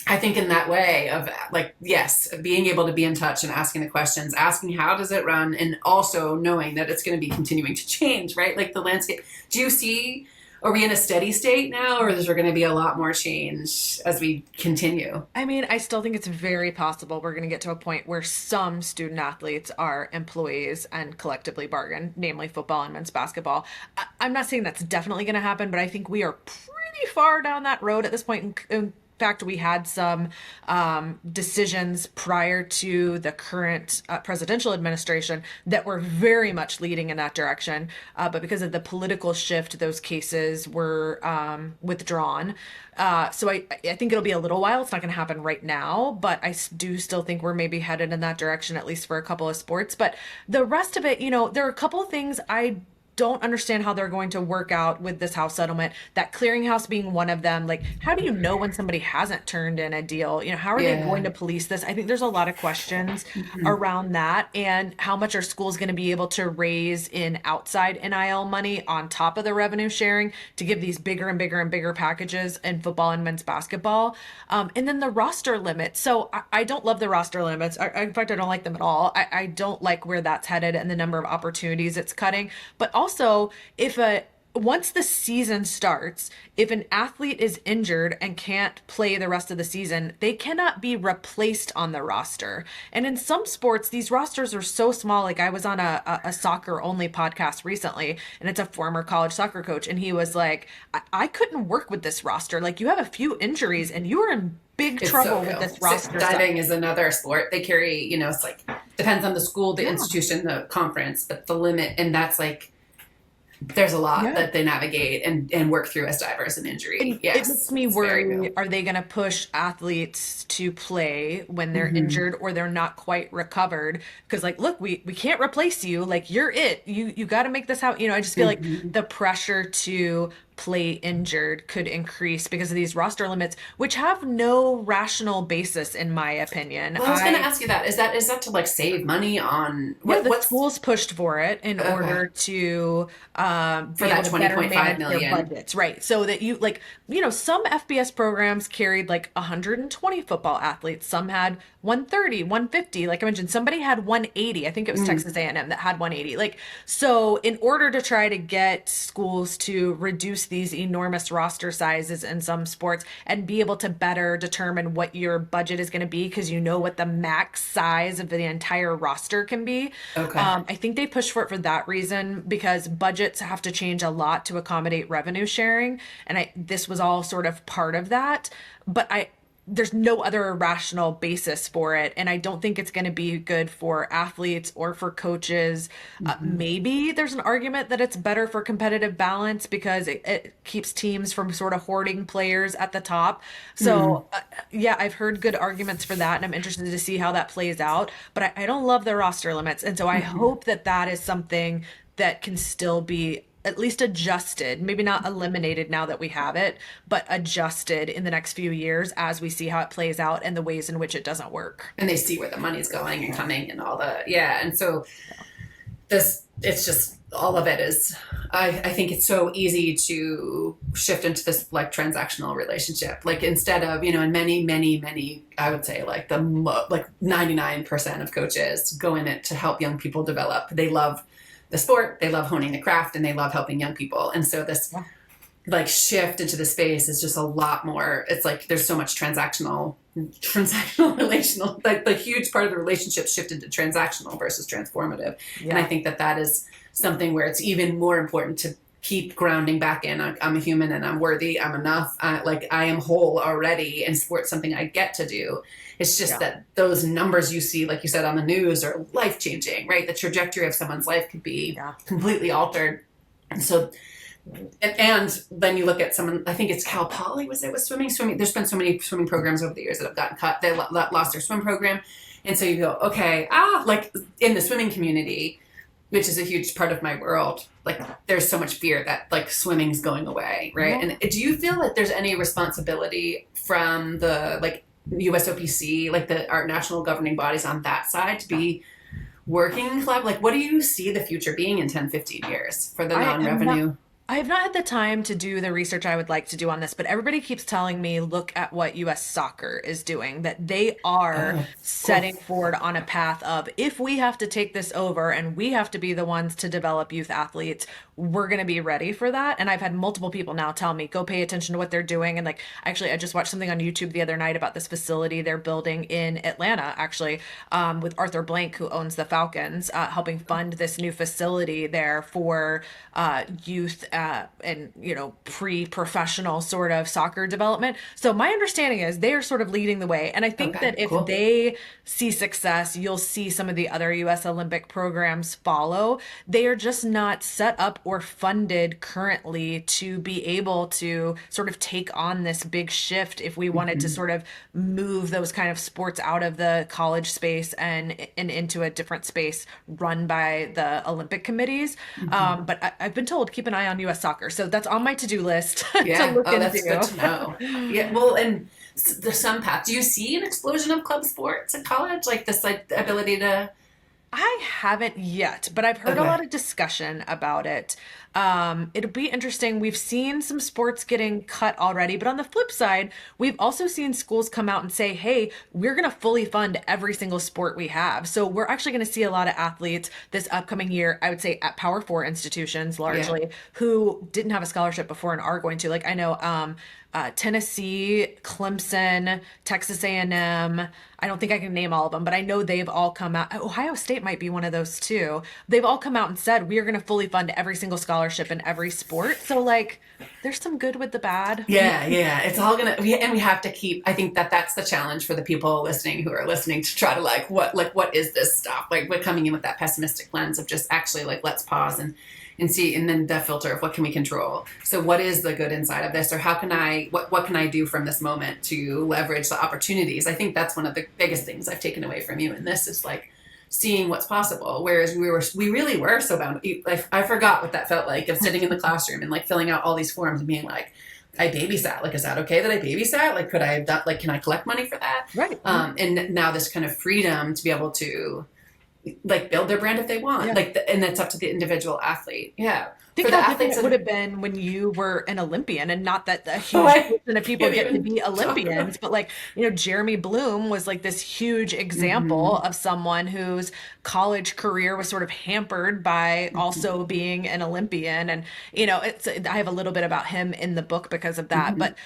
[SPEAKER 1] I think in that way of like, yes, being able to be in touch and asking the questions, asking how does it run, and also knowing that it's going to be continuing to change, right? Like the landscape. Do you see, are we in a steady state now, or is there going to be a lot more change as we continue?
[SPEAKER 2] I mean, I still think it's very possible we're going to get to a point where some student athletes are employees and collectively bargain, namely football and men's basketball. I'm not saying that's definitely going to happen, but I think we are pretty far down that road at this point. In fact, we had some decisions prior to the current presidential administration that were very much leading in that direction. But because of the political shift, those cases were withdrawn. So I think it'll be a little while. It's not going to happen right now, but I do still think we're maybe headed in that direction, at least for a couple of sports. But the rest of it, there are a couple of things I don't understand how they're going to work out with this house settlement, that clearinghouse being one of them. Like, how do you know when somebody hasn't turned in a deal? How are they going to police this? I think there's a lot of questions around that, and how much are schools going to be able to raise in outside NIL money on top of the revenue sharing to give these bigger and bigger and bigger packages in football and men's basketball. And then the roster limit. So I don't love the roster limits. In fact, I don't like them at all. I don't like where that's headed and the number of opportunities it's cutting. But also, once the season starts, if an athlete is injured and can't play the rest of the season, they cannot be replaced on the roster. And in some sports, these rosters are so small. Like I was on a soccer only podcast recently, and it's a former college soccer coach. And he was like, I couldn't work with this roster. Like you have a few injuries and you are in big trouble with this roster.
[SPEAKER 1] Diving is another sport. They carry, it's like, depends on the school, the institution, the conference, but the limit. And that's like, there's a lot that they navigate and work through as divers and injury.
[SPEAKER 2] It makes me worry, are they going to push athletes to play when they're injured or they're not quite recovered? Because like, look, we can't replace you. Like you're it. You got to make this out. I just feel like the pressure to play injured could increase because of these roster limits, which have no rational basis, in my opinion.
[SPEAKER 1] Well, I was going to ask you that. Is that to like save money on
[SPEAKER 2] Yeah, the
[SPEAKER 1] what's
[SPEAKER 2] schools pushed for it in
[SPEAKER 1] okay
[SPEAKER 2] order to
[SPEAKER 1] for
[SPEAKER 2] be able
[SPEAKER 1] that
[SPEAKER 2] to better
[SPEAKER 1] 20.5
[SPEAKER 2] manage their
[SPEAKER 1] million?
[SPEAKER 2] budgets, right? So that you like, some FBS programs carried like 120 football athletes. Some had 130, 150. Like I mentioned, somebody had 180. I think it was
[SPEAKER 1] Mm,
[SPEAKER 2] Texas A&M that had 180. Like, so in order to try to get schools to reduce these enormous roster sizes in some sports and be able to better determine what your budget is going to be because you know what the max size of the entire roster can be.
[SPEAKER 1] okay.
[SPEAKER 2] I think they push for it for that reason because budgets have to change a lot to accommodate revenue sharing, and this was all sort of part of that. But there's no other rational basis for it, and I don't think it's going to be good for athletes or for coaches.
[SPEAKER 1] Hmm.
[SPEAKER 2] Maybe there's an argument that it's better for competitive balance because it keeps teams from sort of hoarding players at the top.
[SPEAKER 1] Mm,
[SPEAKER 2] So yeah, I've heard good arguments for that, and I'm interested to see how that plays out. But I don't love the roster limits, and so I
[SPEAKER 1] hmm.
[SPEAKER 2] hope that that is something that can still be at least adjusted, maybe not eliminated now that we have it, but adjusted in the next few years as we see how it plays out and the ways in which it doesn't work.
[SPEAKER 1] And they see where the money's going and coming and all the yeah. And so it's just all of it is I think it's so easy to shift into this like transactional relationship like instead of and many I would say like like 99% of coaches go in it to help young people develop. They love the sport, they love honing the craft, and they love helping young people. And so this
[SPEAKER 2] Yeah.
[SPEAKER 1] like shift into the space is just a lot more. It's like there's so much transactional relational, like the huge part of the relationship shifted to transactional versus transformative. And I
[SPEAKER 2] Yeah.
[SPEAKER 1] think that is something where it's even more important to keep grounding back in I'm a human and I'm worthy, I'm enough, like I am whole already, and sports something I get to do. It's just
[SPEAKER 2] Yeah.
[SPEAKER 1] that those numbers you see like you said on the news are life changing, right? The trajectory of someone's life could be
[SPEAKER 2] Yeah.
[SPEAKER 1] completely altered. And so and then you look at someone, I think it's Cal Poly, was it, with swimming? There's been so many swimming programs over the years that have gotten cut. They lost their swim program. And so you go, okay, like in the swimming community, which is a huge part of my world, like there's so much fear that like swimming's going away, right?
[SPEAKER 2] Yeah.
[SPEAKER 1] And do you feel that there's any responsibility from the like USOPC, like our national governing bodies on that side to be working club? Like what do you see the future being in 10, 15 years for the
[SPEAKER 2] I am not
[SPEAKER 1] non-revenue?
[SPEAKER 2] I have not had the time to do the research I would like to do on this, but everybody keeps telling me look at what US soccer is doing, that they are
[SPEAKER 1] Oh, cool.
[SPEAKER 2] setting forward on a path of if we have to take this over and we have to be the ones to develop youth athletes, we're going to be ready for that. And I've had multiple people now tell me, go pay attention to what they're doing. And like, actually, I just watched something on YouTube the other night about this facility they're building in Atlanta, actually, with Arthur Blank, who owns the Falcons, helping fund this new facility there for youth and pre-professional sort of soccer development. So my understanding is they are sort of leading the way, and I think
[SPEAKER 1] Okay,
[SPEAKER 2] that if
[SPEAKER 1] cool.
[SPEAKER 2] they see success, you'll see some of the other U.S. Olympic programs follow. They are just not set up or funded currently to be able to sort of take on this big shift if we wanted to
[SPEAKER 1] Hmm.
[SPEAKER 2] sort of move those kind of sports out of the college space and into a different space run by the Olympic committees.
[SPEAKER 1] Hmm.
[SPEAKER 2] But I've been told keep an eye on U.S. soccer, so that's on my to-do list to
[SPEAKER 1] Yeah.
[SPEAKER 2] look
[SPEAKER 1] Oh, that's good
[SPEAKER 2] into.
[SPEAKER 1] to know. Yeah. Well, and there's some path. Do you see an explosion of club sports in college? Like this, like the ability to.
[SPEAKER 2] I haven't yet, but I've heard a
[SPEAKER 1] Okay.
[SPEAKER 2] lot of discussion about it. It'll be interesting. We've seen some sports getting cut already, but on the flip side, we've also seen schools come out and say, hey, we're going to fully fund every single sport we have. So we're actually going to see a lot of athletes this upcoming year, I would say at Power Four institutions
[SPEAKER 1] Yeah.
[SPEAKER 2] largely, who didn't have a scholarship before and are going to. Like I know Tennessee, Clemson, Texas A&M. I don't think I can name all of them, but I know they've all come out. Ohio State might be one of those too. They've all come out and said, we are going to fully fund every single scholarship in every sport. So, like, there's some good with the bad.
[SPEAKER 1] Yeah, yeah, it's all and we have to keep. I think that that's the challenge for the people listening who are listening to try to what is this stuff? Like we're coming in with that pessimistic lens of just actually like let's pause and see, and then the filter of what can we control. So what is the good inside of this, or how can what can I do from this moment to leverage the opportunities? I think that's one of the biggest things I've taken away from you in this is like seeing what's possible. Whereas we really were so bound. Like, I forgot what that felt like of sitting in the classroom and like filling out all these forms and being like, I babysat. Like, is that okay that I babysat? Like, could I have done, like, can I collect money for that?
[SPEAKER 2] Right.
[SPEAKER 1] And now this kind of freedom to be able to like build their brand if they want.
[SPEAKER 2] Yeah.
[SPEAKER 1] Like, and that's up to the individual athlete. Yeah.
[SPEAKER 2] Think
[SPEAKER 1] For the
[SPEAKER 2] how different
[SPEAKER 1] athletes
[SPEAKER 2] it would
[SPEAKER 1] and
[SPEAKER 2] have been when you were an Olympian, and not that a
[SPEAKER 1] oh,
[SPEAKER 2] huge
[SPEAKER 1] I
[SPEAKER 2] portion of people
[SPEAKER 1] can't
[SPEAKER 2] get to
[SPEAKER 1] even
[SPEAKER 2] be
[SPEAKER 1] talk about
[SPEAKER 2] Olympians, but like, Jeremy Bloom was like this huge example
[SPEAKER 1] mm-hmm,
[SPEAKER 2] of someone whose college career was sort of hampered by also
[SPEAKER 1] mm-hmm,
[SPEAKER 2] being an Olympian. And, I have a little bit about him in the book because of that.
[SPEAKER 1] mm-hmm.
[SPEAKER 2] But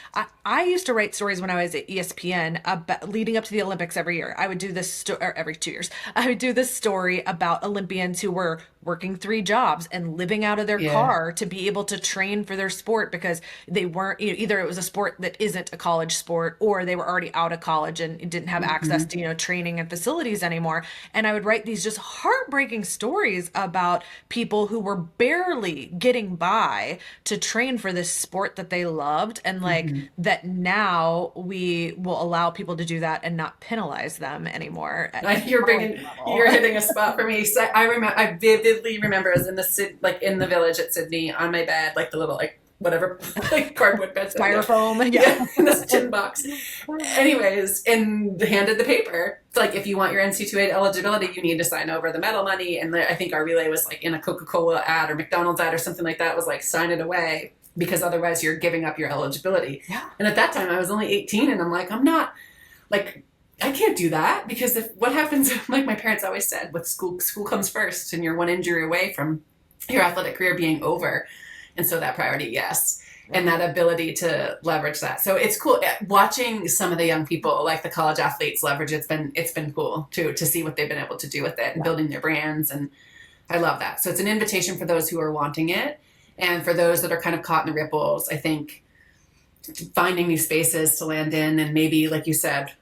[SPEAKER 2] I used to write stories when I was at ESPN about leading up to the Olympics every year. I would do this, or every 2 years, I would do this story about Olympians who were working 3 jobs and living out of their
[SPEAKER 1] Yeah.
[SPEAKER 2] car to be able to train for their sport because they weren't, either it was a sport that isn't a college sport, or they were already out of college and didn't have access
[SPEAKER 1] Mm-hmm.
[SPEAKER 2] to, training and facilities anymore. And I would write these just heartbreaking stories about people who were barely getting by to train for this sport that they loved. And like
[SPEAKER 1] Mm-hmm.
[SPEAKER 2] that now we will allow people to do that and not penalize them anymore at the
[SPEAKER 1] You're
[SPEAKER 2] college
[SPEAKER 1] bringing,
[SPEAKER 2] level.
[SPEAKER 1] you're hitting a spot for me. So I vividly remember I was in like in the village at Sydney on my bed, like the little like whatever like cardboard bed,
[SPEAKER 2] Styrofoam. Yeah.
[SPEAKER 1] yeah, in this tin box. Anyways, and handed the paper. It's like, if you want your NC2A eligibility, you need to sign over the medal money. And I think our relay was like in a Coca-Cola ad or McDonald's ad or something like that. It was like, sign it away because otherwise you're giving up your eligibility.
[SPEAKER 2] Yeah.
[SPEAKER 1] And at that time I was only 18, and I'm like, I'm not like, I can't do that, because if what happens, like my parents always said, with school comes first, and you're one injury away from your athletic career being over. And so that priority, yes. And that ability to leverage that. So it's cool watching some of the young people, like the college athletes, leverage. It's been cool to see what they've been able to do with it and building their brands. And I love that. So it's an invitation for those who are wanting it. And for those that are kind of caught in the ripples, I think finding these spaces to land in, and maybe, like you said,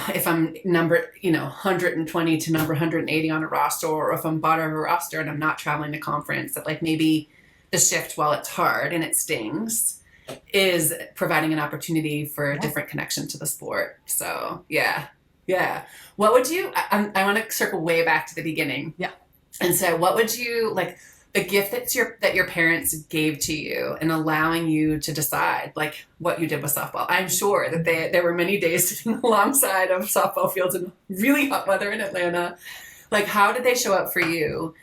[SPEAKER 1] if I'm number, 120 to number 180 on a roster, or if I'm bottom of a roster and I'm not traveling to conference, that like maybe the shift, while it's hard and it stings, is providing an opportunity for a different connection to the sport. So yeah. What would you, I want to circle way back to the beginning.
[SPEAKER 2] Yeah.
[SPEAKER 1] And so what would you like, the gift that your parents gave to you and allowing you to decide like what you did with softball? I'm sure that there were many days sitting alongside of softball fields in really hot weather in Atlanta. Like, how did they show up for you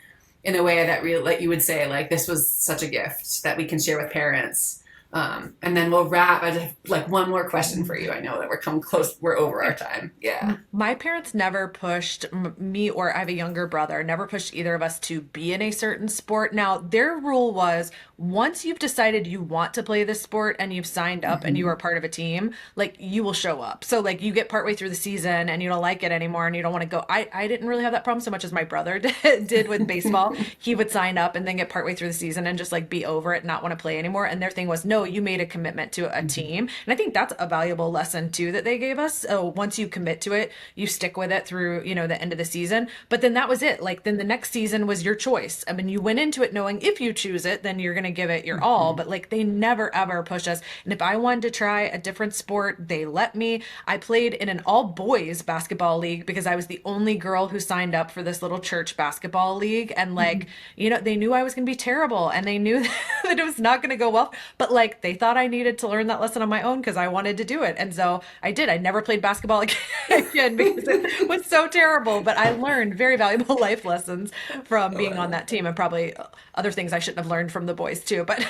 [SPEAKER 1] in a way that really, like, you would say, like, this was such a gift that we can share with parents? And then we'll wrap. I have like one more question for you. I know that we're coming close. We're over our time. Yeah.
[SPEAKER 2] My parents never pushed me, or I have a younger brother, never pushed either of us to be in a certain sport. Now, their rule was, once you've decided you want to play this sport and you've signed up and you are part of a team, like, you will show up. So like, you get partway through the season and you don't like it anymore and you don't want to go. I didn't really have that problem so much as my brother did with baseball. He would sign up and then get partway through the season and just like be over it and not want to play anymore. And their thing was, no, you made a commitment to a team. And I think that's a valuable lesson too that they gave us. So once you commit to it, you stick with it through, the end of the season. But then that was it. Like, then the next season was your choice. I mean, you went into it knowing if you choose it, then you're going to give it your all. But like, they never ever push us. And if I wanted to try a different sport, they let me. I played in an all boys basketball league because I was the only girl who signed up for this little church basketball league. And like, they knew I was going to be terrible, and they knew that it was not going to go well. But like, they thought I needed to learn that lesson on my own because I wanted to do it. And so I did. I never played basketball again because it was so terrible. But I learned very valuable life lessons from being on that team, and probably other things I shouldn't have learned from the boys too. But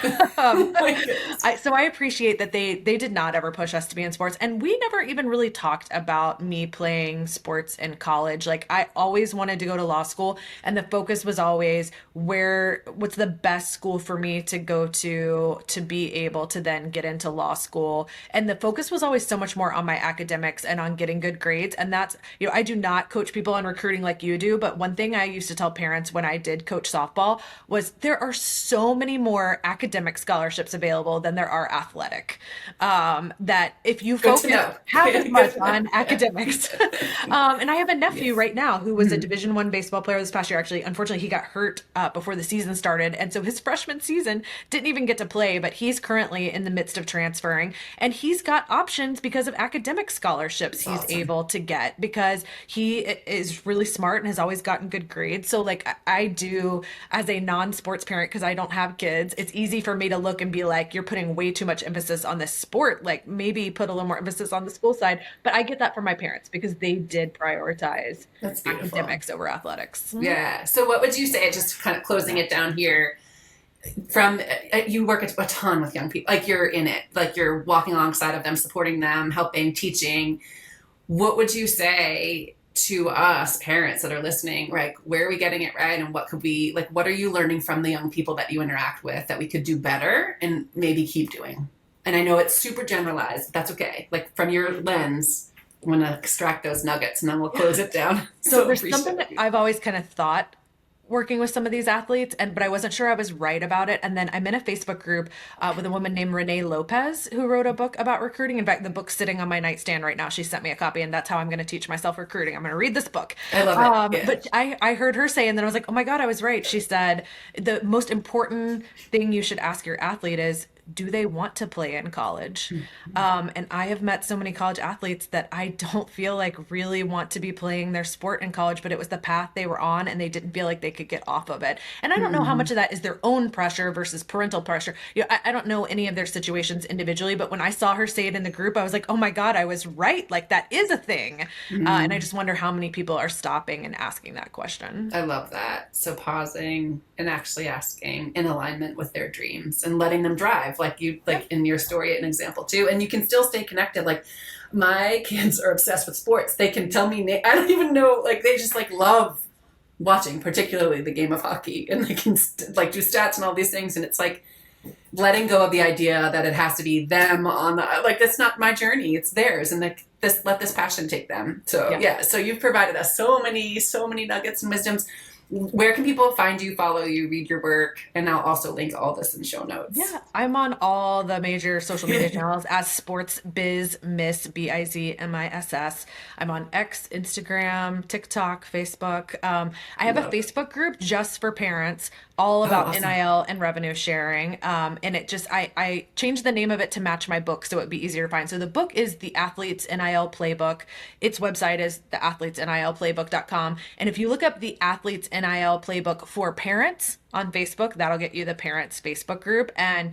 [SPEAKER 2] so I appreciate that they did not ever push us to be in sports. And we never even really talked about me playing sports in college. Like, I always wanted to go to law school, and the focus was always what's the best school for me to go to be able to then get into law school. And the focus was always so much more on my academics and on getting good grades. And that's, I do not coach people on recruiting like you do, but one thing I used to tell parents when I did coach softball was, there are so many more academic scholarships available than there are athletic. That if you focus half as much on academics. And I have a nephew right now who was a Division I baseball player this past year. Actually, unfortunately, he got hurt before the season started. And so his freshman season didn't even get to play, but he's currently currently in the midst of transferring, and he's got options because of academic scholarships
[SPEAKER 1] That's
[SPEAKER 2] he's
[SPEAKER 1] awesome.
[SPEAKER 2] able to get because he is really smart and has always gotten good grades. So like I do as a non-sports parent, because I don't have kids, it's easy for me to look and be like, you're putting way too much emphasis on this sport. Like maybe put a little more emphasis on the school side. But I get that from my parents because they did prioritize
[SPEAKER 1] That's beautiful.
[SPEAKER 2] academics over athletics.
[SPEAKER 1] Yeah. So what would you say, just kind of closing it down here, from you work a ton with young people, like you're in it, like you're walking alongside of them, supporting them, helping, teaching. What would you say to us parents that are listening? Like, where are we getting it right? And what could we, like, what are you learning from the young people that you interact with that we could do better and maybe keep doing? And I know it's super generalized, but that's okay. Like, from your lens, I'm going to extract those nuggets and then we'll close it down.
[SPEAKER 2] So
[SPEAKER 1] So
[SPEAKER 2] there's something
[SPEAKER 1] appreciate
[SPEAKER 2] that
[SPEAKER 1] you.
[SPEAKER 2] I've always kind of thought working with some of these athletes, and but I wasn't sure I was right about it. And then I'm in a Facebook group with a woman named Renee Lopez who wrote a book about recruiting. In fact, the book's sitting on my nightstand right now. She sent me a copy, and that's how I'm going to teach myself recruiting. I'm going to read this book.
[SPEAKER 1] I love it. Yeah.
[SPEAKER 2] But I heard her say, and then I was like, oh my God, I was right. She said the most important thing you should ask your athlete is, do they want to play in college? And I have met so many college athletes that I don't feel like really want to be playing their sport in college, but it was the path they were on and they didn't feel like they could get off of it. And I don't know how
[SPEAKER 1] Mm-hmm.
[SPEAKER 2] much of that is their own pressure versus parental pressure. I don't know any of their situations individually, but when I saw her say it in the group, I was like, oh my God, I was right. Like that is a thing. And I
[SPEAKER 1] Mm-hmm.
[SPEAKER 2] just wonder how many people are stopping and asking that question.
[SPEAKER 1] I love that. So pausing and actually asking in alignment with their dreams and letting them drive, like you, like
[SPEAKER 2] Yep.
[SPEAKER 1] in your story, an example too. And you can still stay connected. Like my kids are obsessed with sports. They can tell me, I don't even know, like they just like love watching, particularly the game of hockey, and they can like do stats and all these things. And it's like letting go of the idea that it has to be them on the, like that's not my journey, it's theirs, and like this, let this passion take them. So
[SPEAKER 2] Yeah.
[SPEAKER 1] yeah, so you've provided us so many nuggets and wisdoms. Where can people find you, follow you, read your work? And I'll also link all this in show notes.
[SPEAKER 2] Yeah, I'm on all the major social media channels as Sports Biz Miss, Bizmiss. I'm on X, Instagram, TikTok, Facebook. I have a
[SPEAKER 1] Love it.
[SPEAKER 2] Facebook group just for parents, all
[SPEAKER 1] Oh,
[SPEAKER 2] about
[SPEAKER 1] awesome.
[SPEAKER 2] NIL and revenue sharing. And it just I changed the name of it to match my book so it'd be easier to find. So the book is the Athletes NIL Playbook. Its website is theathletesnilplaybook.com. And if you look up the Athletes NIL Playbook for parents on Facebook, that'll get you the parents Facebook group. And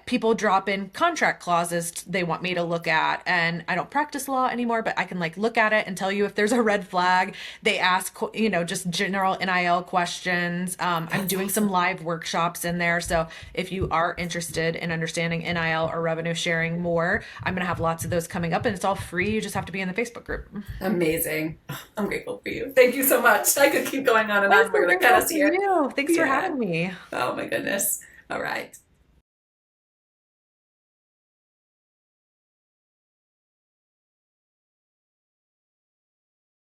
[SPEAKER 2] people drop in contract clauses they want me to look at, and I don't practice law anymore, but I can like look at it and tell you if there's a red flag. They ask just general NIL questions. I'm
[SPEAKER 1] That's
[SPEAKER 2] doing some
[SPEAKER 1] awesome.
[SPEAKER 2] live workshops in there, so if you are interested in understanding NIL or revenue sharing more, I'm going to have lots of those coming up, and it's all free. You just have to be in the Facebook group.
[SPEAKER 1] Amazing. I'm grateful for you. Thank you so much. I could keep going on and
[SPEAKER 2] I'm
[SPEAKER 1] on.
[SPEAKER 2] so
[SPEAKER 1] We're going to cut
[SPEAKER 2] grateful
[SPEAKER 1] us
[SPEAKER 2] for
[SPEAKER 1] here.
[SPEAKER 2] you. Thanks for
[SPEAKER 1] Yeah.
[SPEAKER 2] having me.
[SPEAKER 1] Oh my goodness. All right.